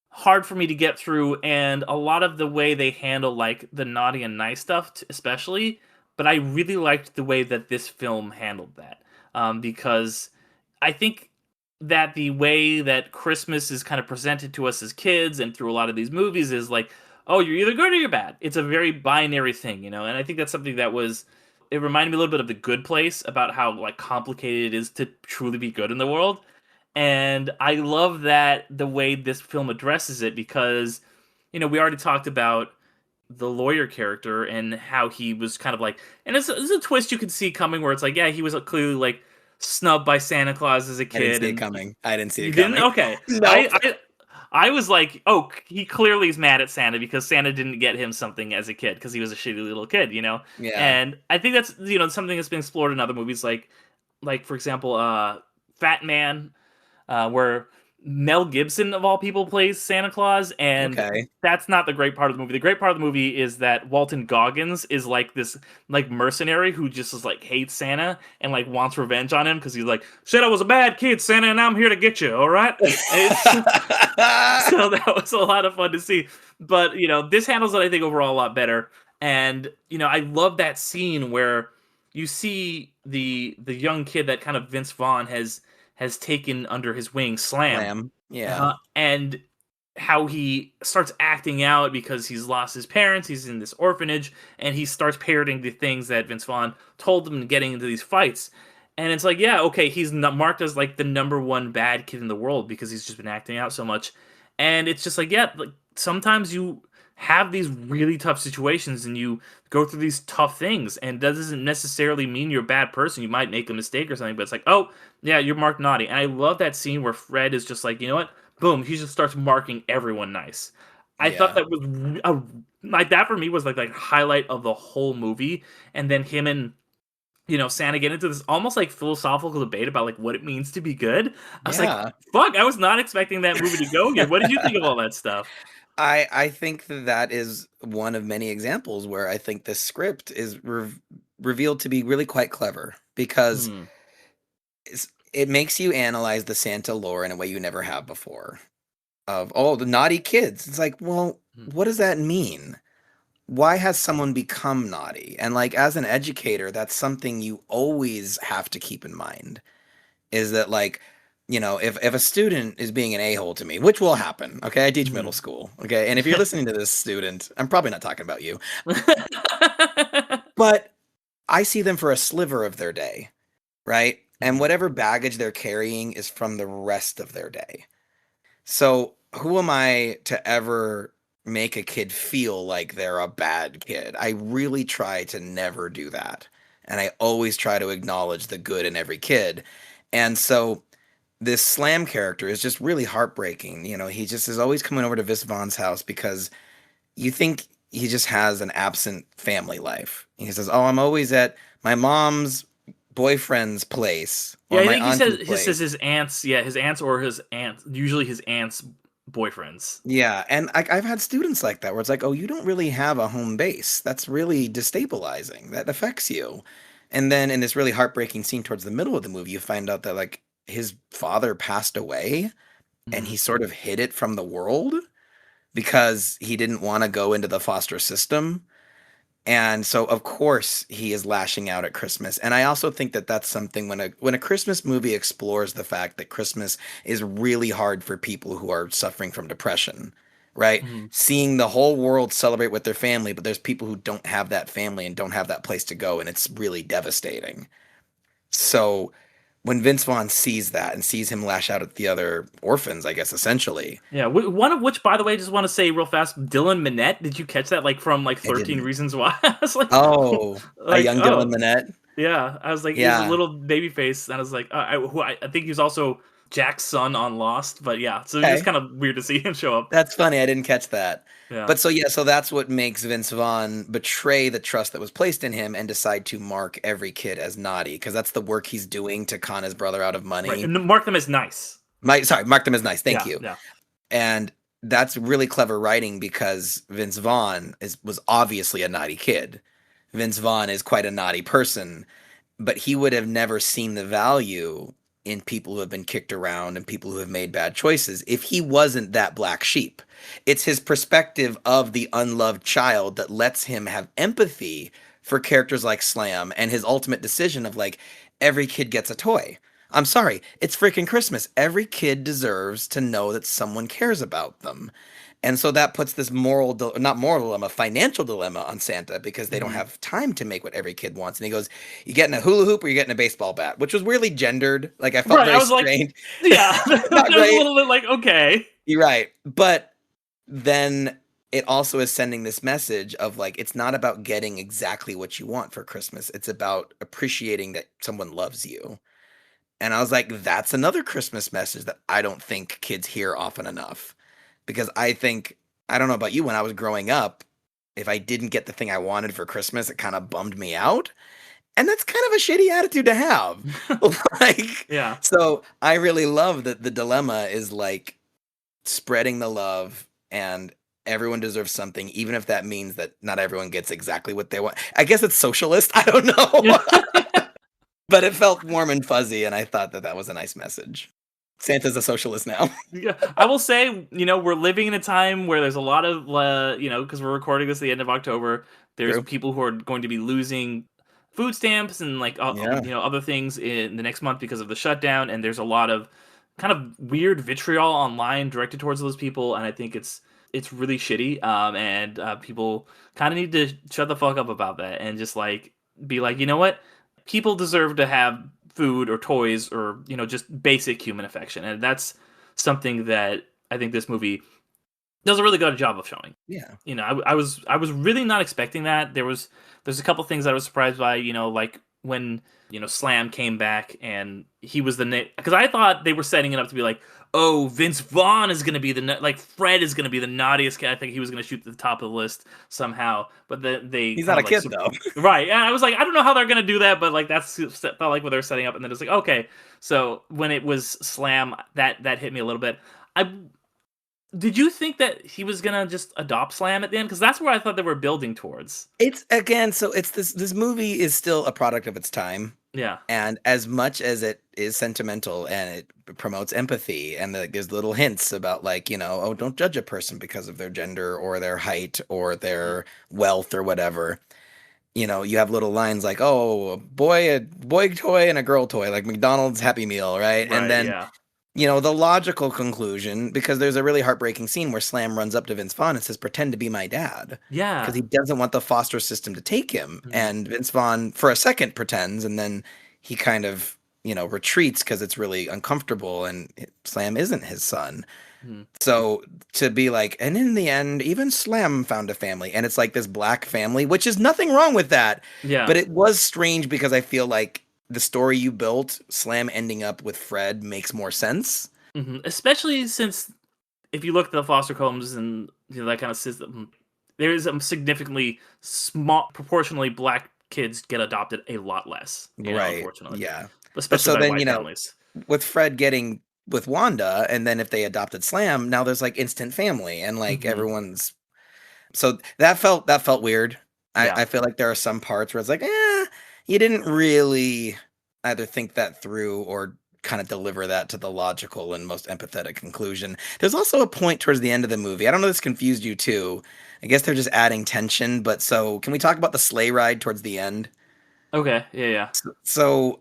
hard for me to get through, and a lot of the way they handle, like, the naughty and nice stuff, especially. But I really liked the way that this film handled that. because I think that the way that Christmas is kind of presented to us as kids and through a lot of these movies is like, oh, you're either good or you're bad. It's a very binary thing, and I think that's something that was. It reminded me a little bit of The Good Place about how like complicated it is to truly be good in the world, and I love that the way this film addresses it because, we already talked about the lawyer character and how he was kind of like, and it's a twist you could see coming where it's like, yeah, he was clearly like snubbed by Santa Claus as a I didn't kid, see it and coming. I didn't see you it didn't. coming. Okay, Nope. I was like, oh, he clearly is mad at Santa because Santa didn't get him something as a kid because he was a shitty little kid. Yeah. And I think that's something that's been explored in other movies, like for example, Fat Man, where Mel Gibson of all people plays Santa Claus, and Okay. that's not the great part of the movie. The great part of the movie is that Walton Goggins is like this like mercenary who just is like hates Santa and like wants revenge on him because he's like, said I was a bad kid, Santa, and I'm here to get you. All right. So that was a lot of fun to see. But this handles it, I think, overall a lot better. And I love that scene where you see the young kid that kind of Vince Vaughn has taken under his wing, Slam. Yeah. And how he starts acting out because he's lost his parents, he's in this orphanage, and he starts parroting the things that Vince Vaughn told him and getting into these fights. And it's like, yeah, okay, he's not marked as like the number one bad kid in the world because he's just been acting out so much. And it's just like, yeah, like sometimes you have these really tough situations and you go through these tough things, and that doesn't necessarily mean you're a bad person. You might make a mistake or something, but it's like, oh, yeah, you're marked naughty. And I love that scene where Fred is just like, you know what? Boom, he just starts marking everyone nice. I thought that was like that for me was like highlight of the whole movie, and then him and Santa get into this almost like philosophical debate about like what it means to be good. I was like, fuck, I was not expecting that movie to go here. What did you think of all that stuff? I think that is one of many examples where I think the script is revealed to be really quite clever because it makes you analyze the Santa lore in a way you never have before. Of the naughty kids. It's like, well, what does that mean? Why has someone become naughty? And like as an educator, that's something you always have to keep in mind. Is that like, if a student is being an a-hole to me, which will happen, okay? I teach middle school, okay? And if you're listening to this student, I'm probably not talking about you. But I see them for a sliver of their day, right? And whatever baggage they're carrying is from the rest of their day. So who am I to ever make a kid feel like they're a bad kid? I really try to never do that. And I always try to acknowledge the good in every kid. And so this Slam character is just really heartbreaking. He just is always coming over to Vince Vaughn's house because you think he just has an absent family life. He says, oh, I'm always at my mom's boyfriend's place. Yeah, I think he says his aunt's, or his aunt, usually his aunt's boyfriends. Yeah, and I've had students like that where it's like, oh, you don't really have a home base. That's really destabilizing. That affects you. And then in this really heartbreaking scene towards the middle of the movie, you find out that like his father passed away and he sort of hid it from the world because he didn't want to go into the foster system. And so, of course, he is lashing out at Christmas. And I also think that that's something when a Christmas movie explores the fact that Christmas is really hard for people who are suffering from depression, right? Seeing the whole world celebrate with their family, but there's people who don't have that family and don't have that place to go, and it's really devastating. So when Vince Vaughn sees that and sees him lash out at the other orphans, I guess, essentially. Yeah, one of which, by the way, I just want to say real fast, Dylan Minnette, did you catch that, like, from, like, 13 Reasons Why? I was like... Oh, like, a young Dylan Minnette? Yeah, I was like, he's a little baby face, and I was like, I think he was also Jack's son on Lost, but yeah, so it's kind of weird to see him show up. That's funny, I didn't catch that. Yeah. But so that's what makes Vince Vaughn betray the trust that was placed in him and decide to mark every kid as naughty, because that's the work he's doing to con his brother out of money. Right, and mark them as nice. Mark them as nice, thank you. Yeah. And that's really clever writing because Vince Vaughn was obviously a naughty kid. Vince Vaughn is quite a naughty person, but he would have never seen the value in people who have been kicked around and people who have made bad choices if he wasn't that black sheep. It's his perspective of the unloved child that lets him have empathy for characters like Slam and his ultimate decision of like every kid gets a toy. I'm sorry, it's freaking Christmas. Every kid deserves to know that someone cares about them. And so that puts this not moral dilemma, financial dilemma on Santa because they don't Mhm. have time to make what every kid wants. And he goes, "You getting a hula hoop or you getting a baseball bat?" Which was weirdly gendered. Like I felt Right, I very was like, strange. yeah, that Not was a great. little bit like, okay. You're right. But then it also is sending this message of like it's not about getting exactly what you want for Christmas. It's about appreciating that someone loves you. And I was like, that's another Christmas message that I don't think kids hear often enough. Because I don't know about you, when I was growing up, if I didn't get the thing I wanted for Christmas, it kind of bummed me out. And that's kind of a shitty attitude to have. Like, Yeah. so I really love that the dilemma is like spreading the love and everyone deserves something, even if that means that not everyone gets exactly what they want. I guess it's socialist. I don't know. But it felt warm and fuzzy, and I thought that that was a nice message. Santa's a socialist now. Yeah, I will say, we're living in a time where there's a lot of, because we're recording this at the end of October, there's True. people who are going to be losing food stamps and like, Yeah. other things in the next month because of the shutdown. And there's a lot of kind of weird vitriol online directed towards those people. And I think it's really shitty. And people kind of need to shut the fuck up about that and just like be like, you know what? People deserve to have food or toys or just basic human affection, and that's something that I think this movie does a really good job of showing. Yeah. I was really not expecting that. There's a couple things that I was surprised by. Like when Slam came back and he was because I thought they were setting it up to be like, oh, Vince Vaughn is going to be like Fred is going to be the naughtiest kid. I think he was going to shoot to the top of the list somehow, but they He's kinda, not a kid, though. right? And I was like, I don't know how they're going to do that, but like felt like what they're setting up, and then it's like, okay. So when it was Slam, that hit me a little bit. Did you think that he was gonna just adopt Slam at the end? Because that's where I thought they were building towards. It's again, so it's this movie is still a product of its time. Yeah. And as much as it is sentimental and it promotes empathy and there's little hints about like, oh, don't judge a person because of their gender or their height or their wealth or whatever. You have little lines like, oh, a boy toy and a girl toy, like McDonald's Happy Meal, right? And Right. then Yeah. the logical conclusion, because there's a really heartbreaking scene where Slam runs up to Vince Vaughn and says, pretend to be my dad. Yeah. Because he doesn't want the foster system to take him. Mhm. And Vince Vaughn, for a second, pretends, and then he kind of, retreats because it's really uncomfortable, and Slam isn't his son. Mhm. So to be like, and in the end, even Slam found a family, and it's like this black family, which is nothing wrong with that. Yeah. But it was strange because I feel like the story you built, Slam ending up with Fred, makes more sense. Especially since if you look at the foster homes and that kind of system, there is a significantly small, proportionally black kids get adopted a lot less. Right. Unfortunately. Yeah. Especially so by then, white families. with Fred getting with Wanda, and then if they adopted Slam, now there's like instant family, and like Mhm. everyone's. So that felt weird. Yeah. I feel like there are some parts where it's like, you didn't really either think that through or kind of deliver that to the logical and most empathetic conclusion. There's also a point towards the end of the movie. I don't know if this confused you too. I guess they're just adding tension, but so can we talk about the sleigh ride towards the end? Okay. Yeah. So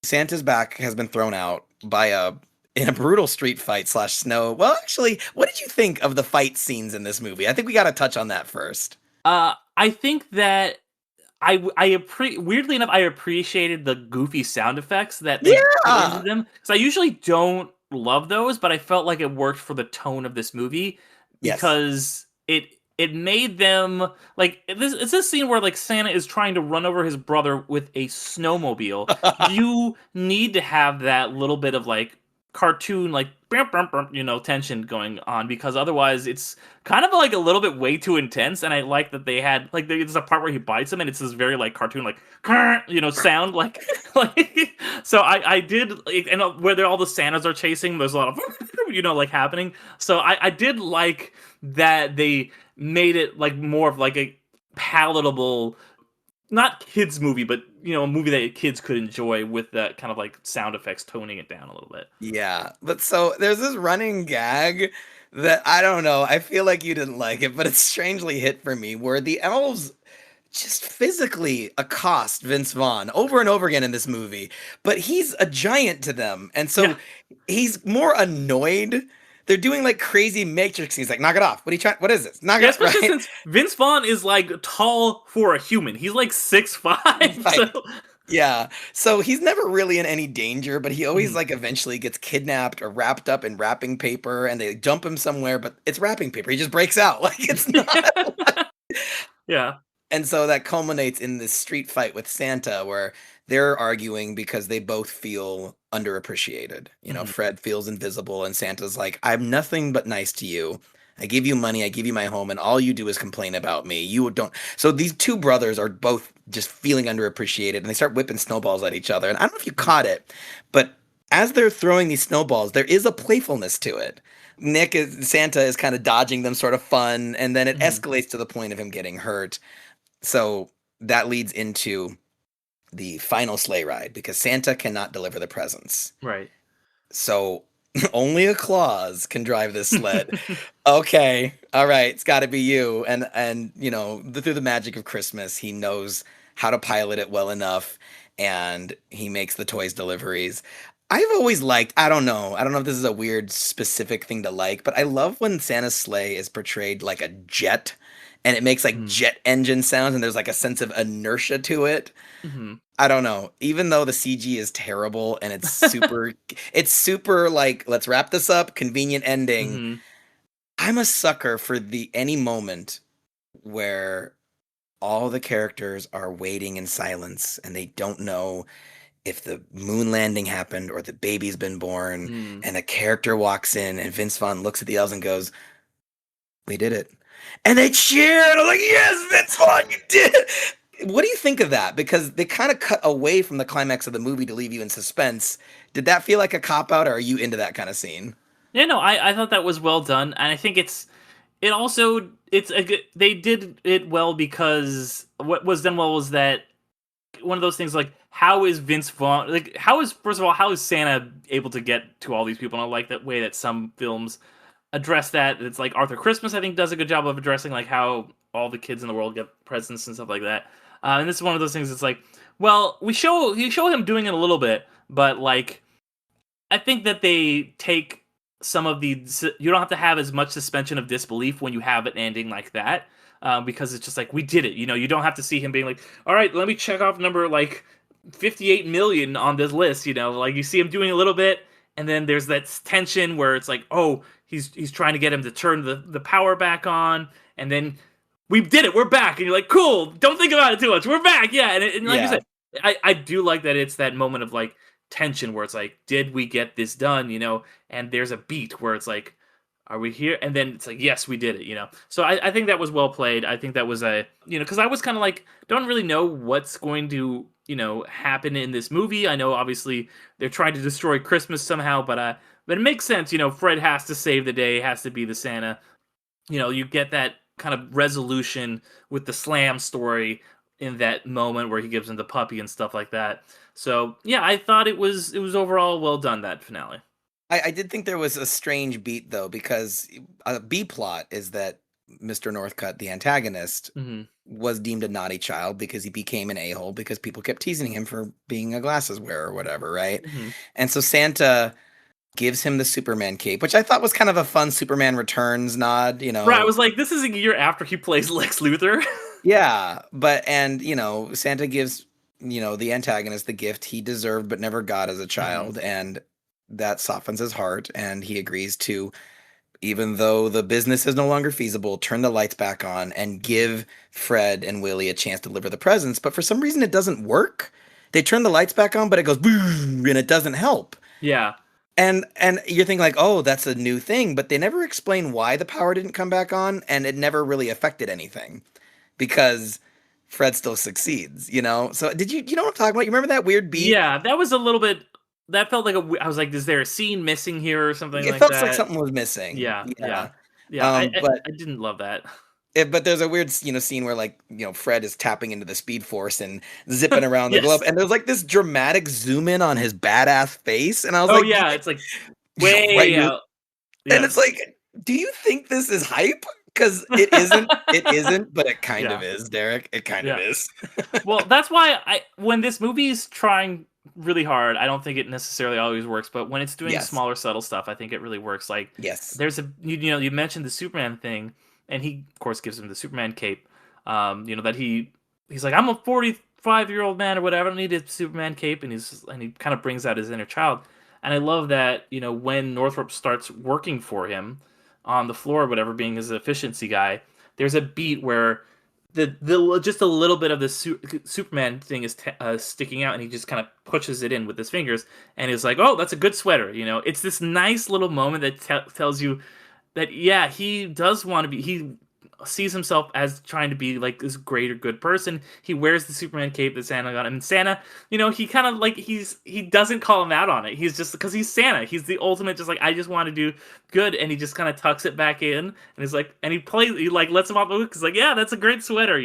Santa's back has been thrown out in a brutal street fight / snow. Well, actually, what did you think of the fight scenes in this movie? I think we got to touch on that first. I think that weirdly enough, I appreciated the goofy sound effects that they put into them, because I usually don't love those, but I felt like it worked for the tone of this movie Yes. because it made them like it's this scene where like Santa is trying to run over his brother with a snowmobile. You need to have that little bit of like cartoon like tension going on, because otherwise it's kind of like a little bit way too intense. And I like that they had like there's a part where he bites him and it's this very like cartoon like sound like so I did and where all the Santas are chasing, there's a lot of like happening. So I did like that they made it like more of like a palatable, not kids movie, but a movie that kids could enjoy with that kind of like sound effects toning it down a little bit. Yeah, but so there's this running gag that I don't know. I feel like you didn't like it, but it strangely hit for me where the elves just physically accost Vince Vaughn over and over again in this movie, but he's a giant to them, and so he's more annoyed. They're doing like crazy Matrix. He's like, "Knock it off! What are you trying? What is this? Knock it off!" Especially Right? since Vince Vaughn is like tall for a human. He's like 6'5". Right. So. Yeah. So he's never really in any danger, but he always like eventually gets kidnapped or wrapped up in wrapping paper, and they dump him somewhere, but it's wrapping paper. He just breaks out. Like it's not. Yeah. And so that culminates in this street fight with Santa where they're arguing because they both feel underappreciated. You know, Fred feels invisible and Santa's like, "I'm nothing but nice to you. I give you money, I give you my home, and all you do is complain about me. You don't." So these two brothers are both just feeling underappreciated and they start whipping snowballs at each other. And I don't know if you caught it, but as they're throwing these snowballs, there is a playfulness to it. Santa is kind of dodging them, sort of fun, and then it escalates to the point of him getting hurt. So that leads into the final sleigh ride because Santa cannot deliver the presents. Right. So only a Claus can drive this sled. Okay, all right, it's got to be you. And you know, through the magic of Christmas, he knows how to pilot it well enough, and he makes the toys deliveries. I've always liked, I don't know if this is a weird specific thing to like, but I love when Santa's sleigh is portrayed like a jet and it makes like jet engine sounds and there's like a sense of inertia to it. I don't know. Even though the CG is terrible and it's super like, let's wrap this up, convenient ending. I'm a sucker for any moment where all the characters are waiting in silence and they don't know if the moon landing happened or the baby's been born, and a character walks in and Vince Vaughn looks at the elves and goes, "We did it." And they cheer, and I'm like, "Yes, Vince Vaughn, you did it." What do you think of that? Because they kind of cut away from the climax of the movie to leave you in suspense. Did that feel like a cop-out, or are you into that kind of scene? Yeah, no, I thought that was well done, and I think it's a good, they did it well because what was done well was that one of those things like, how is Vince Vaughn, like, first of all, how is Santa able to get to all these people? And I like that way that some films address that. It's like Arthur Christmas, I think, does a good job of addressing like how all the kids in the world get presents and stuff like that. And this is one of those things. It's like, well, you show him doing it a little bit, but like, I think that they take some of you don't have to have as much suspension of disbelief when you have an ending like that, because it's just like, we did it. You know, you don't have to see him being like, all right, let me check off number like 58 million on this list. You know, like you see him doing a little bit, and then there's that tension where it's like, oh, he's trying to get him to turn the power back on, and then we did it, we're back, and you're like, cool, don't think about it too much, we're back, yeah. And like you said, I do like that it's that moment of like tension where it's like, did we get this done, you know? And there's a beat where it's like, are we here? And then it's like, yes, we did it, you know? So I think that was well played. I think that was because I was kind of like, don't really know what's going to, happen in this movie. I know obviously they're trying to destroy Christmas somehow, but it makes sense, Fred has to save the day, has to be the Santa. You get that kind of resolution with the Slam story in that moment where he gives him the puppy and stuff like that. So yeah, I thought it was overall well done, that finale. I did think there was a strange beat though, because a B plot is that Mr. Northcutt, the antagonist, was deemed a naughty child because he became an a-hole because people kept teasing him for being a glasses wearer or whatever, right? And so Santa gives him the Superman cape, which I thought was kind of a fun Superman Returns nod, Right, I was like, this is a year after he plays Lex Luthor. Yeah, and Santa gives, the antagonist the gift he deserved but never got as a child, and that softens his heart, and he agrees to, even though the business is no longer feasible, turn the lights back on and give Fred and Willie a chance to deliver the presents. But for some reason, it doesn't work. They turn the lights back on, but it goes boom, and it doesn't help. Yeah. And you're thinking like, oh, that's a new thing, but they never explain why the power didn't come back on, and it never really affected anything because Fred still succeeds, So did you know what I'm talking about? You remember that weird beat? Yeah, that was a little bit. That felt like I was like, is there a scene missing here or something like that? It felt like something was missing. Yeah. But I didn't love that. But there's a weird, scene where like, Fred is tapping into the Speed Force and zipping around the globe, and there's like this dramatic zoom in on his badass face, and I was like, yeah, it's like way out. And it's like, do you think this is hype? Because it isn't, but it kind of is, Derek. It kind of is. Well, that's why when this movie's trying really hard, I don't think it necessarily always works, but when it's doing smaller, subtle stuff, I think it really works. Like, there's you mentioned the Superman thing, and he, of course, gives him the Superman cape. That he's like, I'm a 45-year-old man or whatever, I don't need a Superman cape, and he kind of brings out his inner child. And I love that, when Northrop starts working for him on the floor or whatever, being his efficiency guy, there's a beat where the just a little bit of the Superman thing is sticking out, and he just kind of pushes it in with his fingers, and he's like, "Oh, that's a good sweater." It's this nice little moment that tells you that he does want to be. He sees himself as trying to be like this greater good person. He wears the Superman cape that Santa got him. And Santa, he kind of like he doesn't call him out on it. He's just, because he's Santa. He's the ultimate, just like, I just want to do good, and he just kind of tucks it back in, and he's like, and he like lets him off the hook. He's like, yeah, that's a great sweater.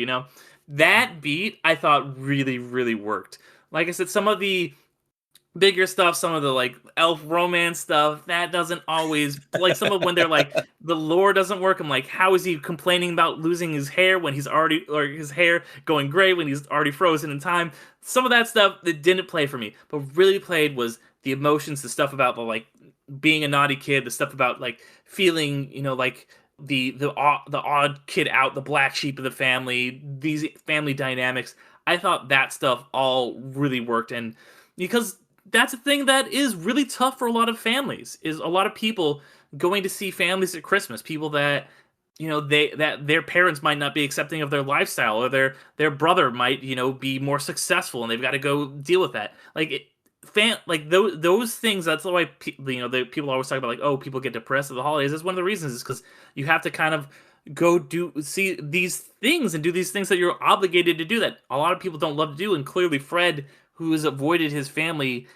That beat I thought really, really worked. Like I said, some of the bigger stuff, some of the like elf romance stuff, that doesn't always, like, some of when they're like, the lore doesn't work. I'm like, how is he complaining about losing his hair when he's already, or his hair going gray when he's already frozen in time? Some of that stuff that didn't play for me, but really played was the emotions, the stuff about the like being a naughty kid, the stuff about like feeling, like the odd kid out, the black sheep of the family, these family dynamics. I thought that stuff all really worked, and because that's a thing that is really tough for a lot of families, is a lot of people going to see families at Christmas, people that, that their parents might not be accepting of their lifestyle, or their brother might, be more successful, and they've got to go deal with that. Like, those things, that's why the people always talk about, like, oh, people get depressed at the holidays. That's one of the reasons, is because you have to kind of go see these things and do these things that you're obligated to do, that a lot of people don't love to do. And clearly Fred, who has avoided his family,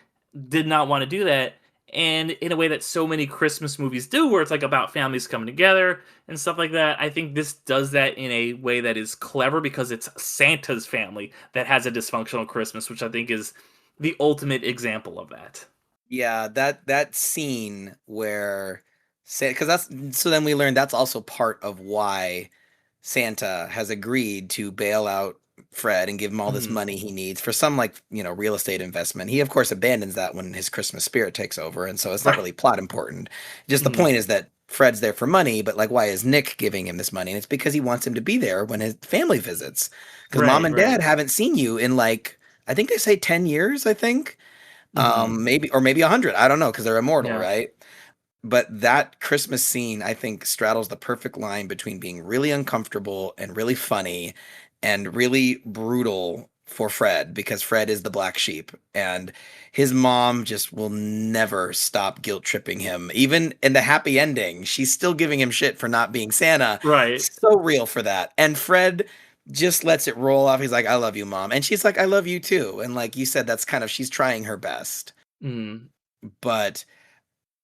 did not want to do that. And in a way that so many Christmas movies do, where it's like about families coming together and stuff like that, I think this does that in a way that is clever, because it's Santa's family that has a dysfunctional Christmas, which I think is the ultimate example of that. Yeah, that scene where, because so then we learned that's also part of why Santa has agreed to bail out Fred and give him all this money he needs for some, like, real estate investment. He of course abandons that when his Christmas spirit takes over, and so it's not really plot important. Just the point is that Fred's there for money, but like, why is Nick giving him this money? And it's because he wants him to be there when his family visits, because mom and dad haven't seen you in, like, I think they say 10 years, I think. Maybe 100, I don't know, because they're immortal, right? But that Christmas scene, I think, straddles the perfect line between being really uncomfortable and really funny, and really brutal for Fred, because Fred is the black sheep, and his mom just will never stop guilt tripping him. Even in the happy ending, she's still giving him shit for not being Santa. Right. So real for that. And Fred just lets it roll off. He's like, I love you, Mom. And she's like, I love you too. And like you said, that's kind of, she's trying her best. But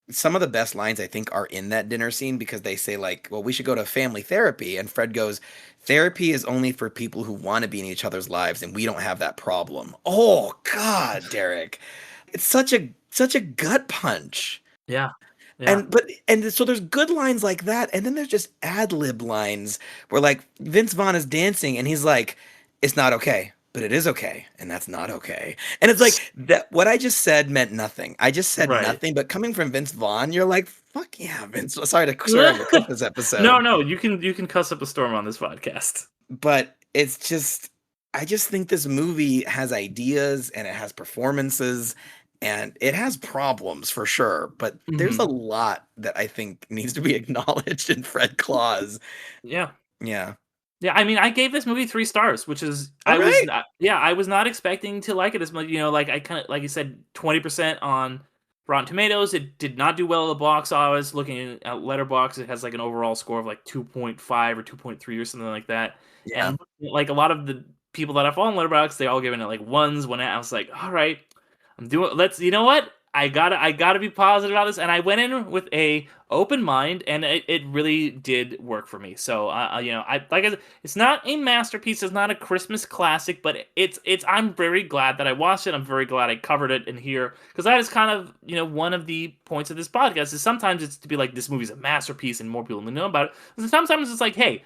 some of the best lines, I think, are in that dinner scene, because they say, like, well, we should go to family therapy. And Fred goes, therapy is only for people who want to be in each other's lives, and we don't have that problem. Oh God, Derek. It's such a gut punch. Yeah. And so there's good lines like that, and then there's just ad-lib lines where, like, Vince Vaughn is dancing and he's like, it's not okay, but it is okay, and that's not okay. And it's like, that what I just said meant nothing. I just said nothing, but coming from Vince Vaughn, you're like, fuck yeah, Vince. Sorry to swear on the clip this episode. No, you can cuss up a storm on this podcast. But it's just, I just think this movie has ideas, and it has performances, and it has problems for sure, but there's a lot that I think needs to be acknowledged in Fred Claus. Yeah. Yeah. Yeah, I mean, I gave this movie 3 stars, which is, I was not expecting to like it as much. Like, I kind of, like you said, 20% on Rotten Tomatoes. It did not do well at the box office. Looking at Letterboxd, it has like an overall score of like 2.5 or 2.3 or something like that. Yeah. And like a lot of the people that I follow on Letterboxd, they all giving it like ones. When I was like, all right, you know what? I gotta be positive about this, and I went in with a open mind, and it really did work for me. So, it's not a masterpiece, it's not a Christmas classic, but it's. I'm very glad that I watched it. I'm very glad I covered it in here because that is kind of one of the points of this podcast is sometimes it's to be like this movie's a masterpiece and more people know about it. And sometimes it's like, hey,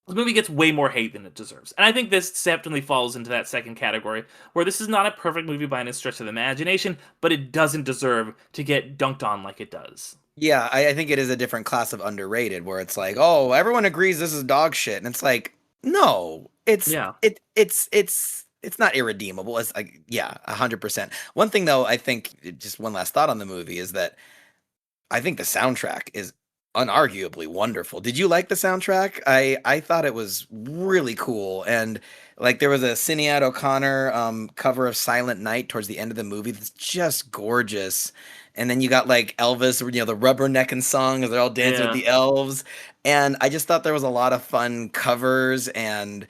this movie gets way more hate than it deserves. And I think this definitely falls into that second category, where this is not a perfect movie by any stretch of the imagination, but it doesn't deserve to get dunked on like it does. Yeah, I think it is a different class of underrated where it's like, oh, everyone agrees this is dog shit. And it's like, no, Yeah. it's not irredeemable. It's like, yeah, 100%. One thing though, I think just one last thought on the movie is that I think the soundtrack is unarguably wonderful. Did you like the soundtrack? I thought it was really cool, and like there was a Sinead O'Connor cover of Silent Night towards the end of the movie that's just gorgeous. And then you got like Elvis, the rubbernecking song as they're all dancing with Yeah. the elves. And I just thought there was a lot of fun covers, and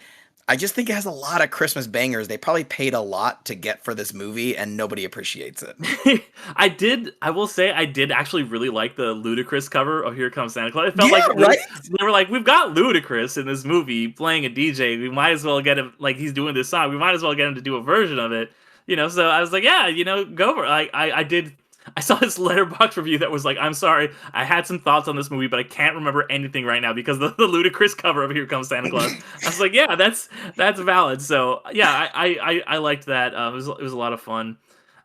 I just think it has a lot of Christmas bangers. They probably paid a lot to get for this movie, and nobody appreciates it. I will say I did actually really like the Ludacris cover of Here Comes Santa Claus. It felt Yeah, like right? they were like, we've got Ludacris in this movie playing a DJ. We might as well get him, like he's doing this song. We might as well get him to do a version of it. So I was like, yeah, go for it. I did. I saw this Letterboxd review that was like, I'm sorry, I had some thoughts on this movie, but I can't remember anything right now because the Ludacris cover of Here Comes Santa Claus. I was like, yeah, that's valid. So yeah, I liked that. It was a lot of fun.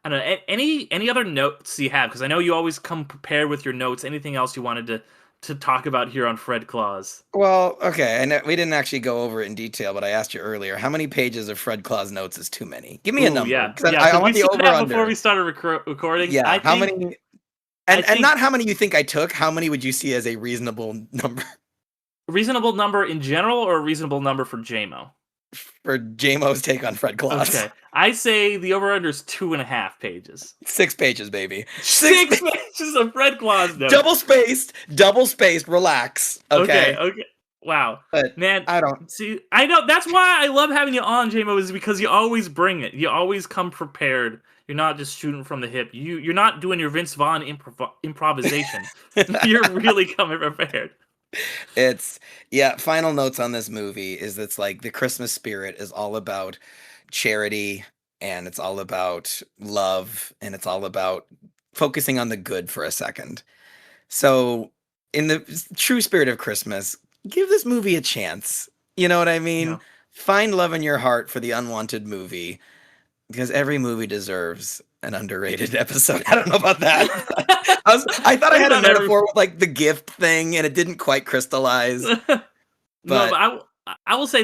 I don't know. Any other notes you have? Because I know you always come prepared with your notes. Anything else you wanted to talk about here on Fred Claus? Well, okay, and we didn't actually go over it in detail, but I asked you earlier, how many pages of Fred Claus notes is too many? Give me a Ooh, number. yeah, 'Cause yeah. I So want we the said that over before we under. started recording. Yeah, I how think, many? I And think not how many you think I took. How many would you see as a reasonable number reasonable number in general, or a reasonable number for JMO? for JMO's take on Fred Claus? Okay, I say the over under is 2.5 pages. 6 pages, baby. Six pages of Fred Claus notes. Double spaced. Relax. Okay, Okay. Wow, but man. I don't. See, I know that's why I love having you on, JMO, is because you always bring it. You always come prepared. You're not just shooting from the hip. You're not doing your Vince Vaughn improvisation. You're really coming prepared. Final notes on this movie is it's like the Christmas spirit is all about charity, and it's all about love, and it's all about focusing on the good for a second. So, in the true spirit of Christmas, give this movie a chance. You know what I mean? Yeah. Find love in your heart for the unwanted movie, because every movie deserves an underrated episode. I don't know about that. I thought I had a Not every- metaphor with like the gift thing, and it didn't quite crystallize. No, But- but I will say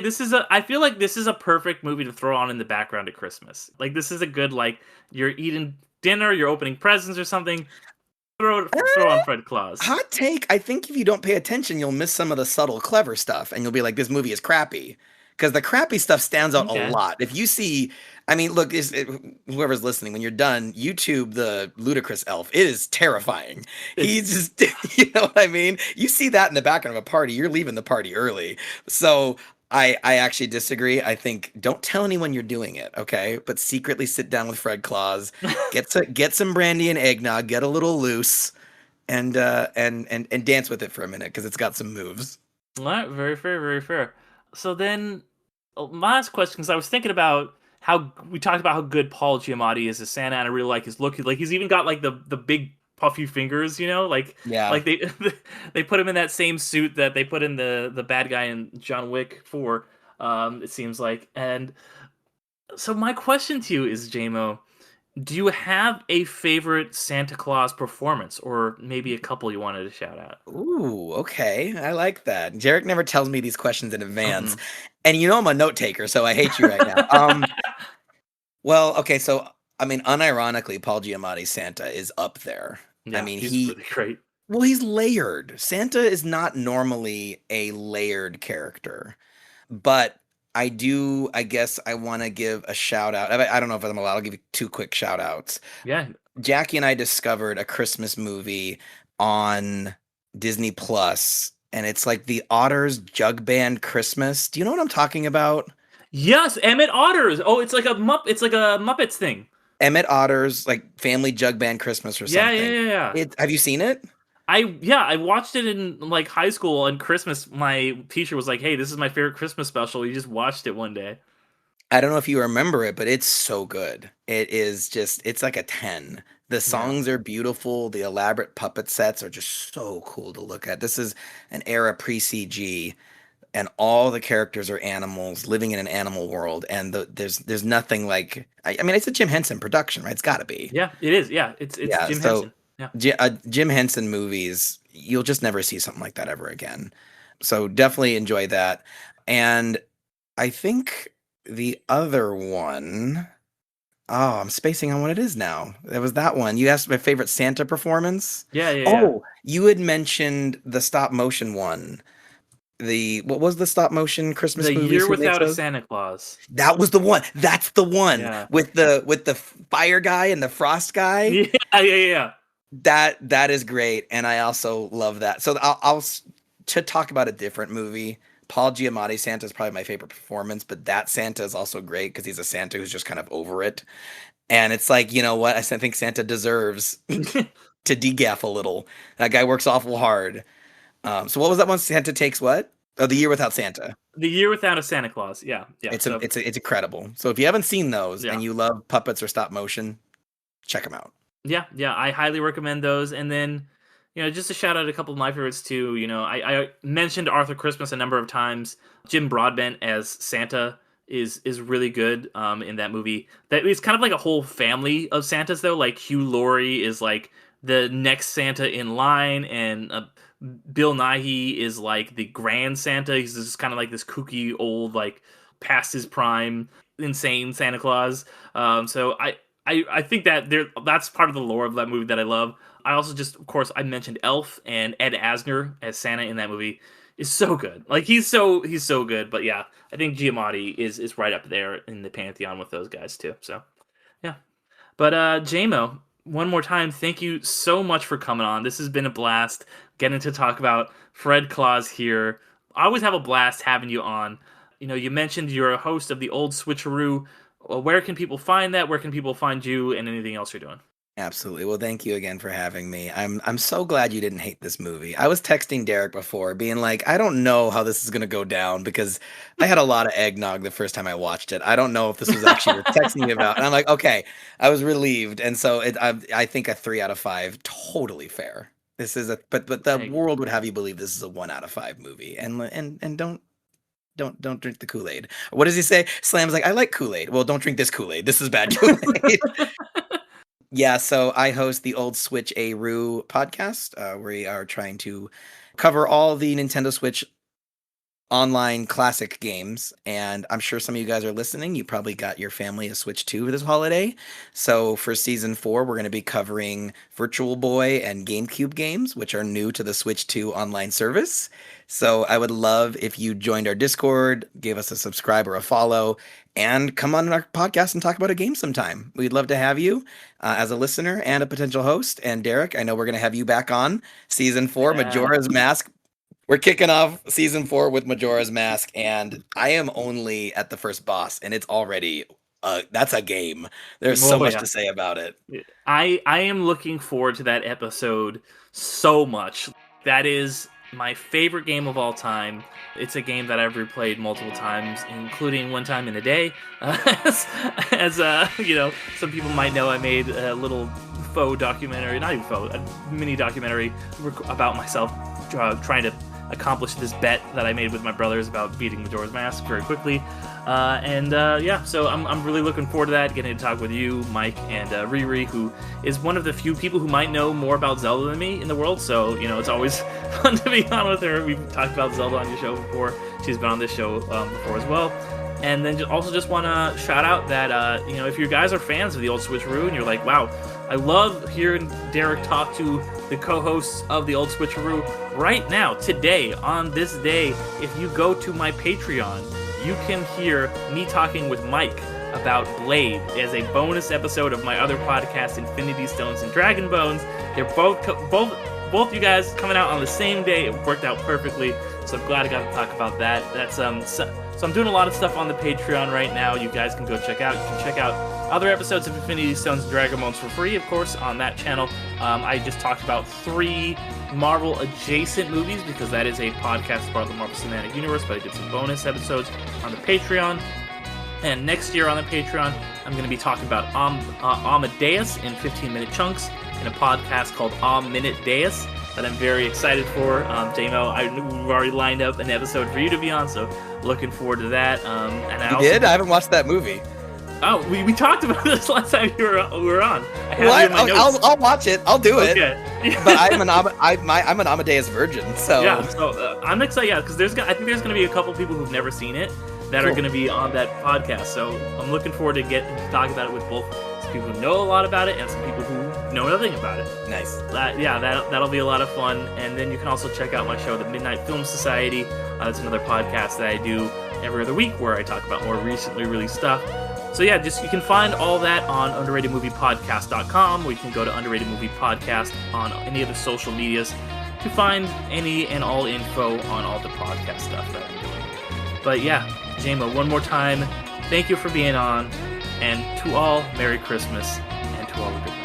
I feel like this is a perfect movie to throw on in the background at Christmas. Like this is a good, like, you're eating dinner, you're opening presents or something. Throw on Fred Claus. Hot take. I think if you don't pay attention, you'll miss some of the subtle, clever stuff, and you'll be like, "This movie is crappy," because the crappy stuff stands out Okay. a lot. If you see, I mean, look, whoever's listening, when you're done, YouTube the ludicrous elf. It is terrifying. He's just, you know what I mean. You see that in the background of a party, you're leaving the party early. So I actually disagree. I think don't tell anyone you're doing it, okay? But secretly sit down with Fred Claus, get some brandy and eggnog, get a little loose, and dance with it for a minute because it's got some moves. All right, very fair, very fair. So then, my last question, because I was thinking about how we talked about how good Paul Giamatti is as Santa, and I really like his look. Like he's even got like the big puffy fingers, like Yeah. like they put him in that same suit that they put in the bad guy in John Wick 4. It seems like. And so my question to you is, JMO, do you have a favorite Santa Claus performance, or maybe a couple you wanted to shout out? Ooh, okay. I like that. Jarek never tells me these questions in advance. Mhm. And you know I'm a note taker, so I hate you right now. Well, okay, so I mean, unironically, Paul Giamatti's Santa is up there. Yeah, I mean, he's really great. well, he's layered. Santa is not normally a layered character, but I guess I want to give a shout out. I don't know if I'm allowed. I'll give you 2 quick shout outs. Yeah. Jackie and I discovered a Christmas movie on Disney Plus, and it's like the Otters Jug Band Christmas. Do you know what I'm talking about? Yes, Emmett Otters. Oh, it's like a Muppets thing. Emmett Otter's like Family Jug Band Christmas or something. Yeah. Have you seen it? I watched it in like high school and Christmas. My teacher was like, "Hey, this is my favorite Christmas special." We just watched it one day. I don't know if you remember it, but it's so good. It's like a 10. The songs are beautiful. The elaborate puppet sets are just so cool to look at. This is an era pre-CG, and all the characters are animals living in an animal world. And there's nothing like, I mean, it's a Jim Henson production, right? It's got to be. Yeah, it is. Yeah, it's Jim Henson. Yeah. Jim Henson movies, you'll just never see something like that ever again. So definitely enjoy that. And I think the other one, oh, I'm spacing on what it is now. There was that one. You asked my favorite Santa performance. Yeah. You had mentioned the stop motion one. What was the stop motion Christmas movie? The Year Without a Santa Claus. That was the one. That's the one. Yeah. With the fire guy and the frost guy. Yeah. That is great, and I also love that. So I'll to talk about a different movie. Paul Giamatti Santa is probably my favorite performance, but that Santa is also great because he's a Santa who's just kind of over it. And it's like, you know what? I think Santa deserves to degaff a little. That guy works awful hard. So what was that one? Santa Takes What? Oh, The Year Without Santa. The Year Without a Santa Claus. Yeah. It's incredible. So if you haven't seen those and you love puppets or stop motion, check them out. Yeah, I highly recommend those. And then, just to shout out a couple of my favorites too. I mentioned Arthur Christmas a number of times. Jim Broadbent as Santa is really good in that movie. That it's kind of like a whole family of Santas though. Like Hugh Laurie is like the next Santa in line, and Bill Nighy is like the grand Santa. He's just kind of like this kooky old, like past his prime, insane Santa Claus. So I think that that's part of the lore of that movie that I love. I also of course, I mentioned Elf, and Ed Asner as Santa in that movie is so good. Like he's so good. But yeah, I think Giamatti is right up there in the pantheon with those guys too. So yeah. But JMO, one more time, thank you so much for coming on. This has been a blast getting to talk about Fred Claus here. I always have a blast having you on. You mentioned you're a host of the Old Switcheroo. Where can people find that? Where can people find you and anything else you're doing? Absolutely. Well, thank you again for having me. I'm so glad you didn't hate this movie. I was texting Derek before, being like, I don't know how this is going to go down because I had a lot of eggnog the first time I watched it. I don't know if this was actually what you're texting me about. And I'm like, okay, I was relieved. And so I think a 3 out of 5, totally fair. This is but the world would have you believe this is a 1 out of 5 movie. And don't drink the Kool-Aid. What does he say? Slam's like, I like Kool-Aid. Well, don't drink this Kool-Aid. This is bad Kool-Aid. Yeah, so I host the Old Switcheroo podcast, where we are trying to cover all the Nintendo Switch online classic games. And I'm sure some of you guys are listening. You probably got your family a Switch 2 this holiday. So for season 4, we're going to be covering Virtual Boy and GameCube games, which are new to the Switch 2 online service. So I would love if you joined our Discord, gave us a subscribe or a follow, and come on our podcast and talk about a game sometime. We'd love to have you as a listener and a potential host. And Derek, I know we're going to have you back on season 4, Majora's Mask. We're kicking off season 4 with Majora's Mask, and I am only at the first boss, and it's already that's a game. There's so much to say about it. I am looking forward to that episode so much. That is my favorite game of all time. It's a game that I've replayed multiple times, including one time in a day. As some people might know, I made a little faux documentary, not even faux, a mini documentary about myself trying to accomplish this bet that I made with my brothers about beating Majora's Mask very quickly. So I'm really looking forward to that, getting to talk with you, Mike, and Riri, who is one of the few people who might know more about Zelda than me in the world, so, it's always fun to be on with her. We've talked about Zelda on your show before. She's been on this show before as well. And then just want to shout out that, if you guys are fans of the Old Switcheroo and you're like, wow, I love hearing Derek talk to the co-hosts of the Old Switcheroo right now, today, on this day, if you go to my Patreon, you can hear me talking with Mike about Blade as a bonus episode of my other podcast, Infinity Stones and Dragon Bones. They're both you guys coming out on the same day. It worked out perfectly, so I'm glad I got to talk about that. That's So I'm doing a lot of stuff on the Patreon right now. You guys can go check out. You can check out other episodes of Infinity Stones and Dragon Bones for free, of course, on that channel. I just talked about 3 Marvel adjacent movies because that is a podcast part of the Marvel Cinematic Universe, but I did some bonus episodes on the Patreon. And next year on the Patreon, I'm going to be talking about Amadeus in 15-minute chunks in a podcast called Minute Deus that I'm very excited for. JMO, we've already lined up an episode for you to be on, so looking forward to that. I haven't watched that movie. Oh, we talked about this last time we were on. I have it in my notes. I'll watch it. I'll do it. Okay. But I'm an Amadeus virgin, so yeah. So I'm excited, because I think there's going to be a couple people who've never seen it that are going to be on that podcast. So I'm looking forward to getting to talk about it with both some people who know a lot about it and some people who know nothing about it. Nice. That'll be a lot of fun. And then you can also check out my show, The Midnight Film Society. That's another podcast that I do every other week where I talk about more recently released stuff. So yeah, you can find all that on underratedmoviepodcast.com, or you can go to Underrated Movie Podcast on any of the social medias to find any and all info on all the podcast stuff that I'm doing. But yeah, JMO, one more time, thank you for being on, and to all, Merry Christmas, and to all a good night.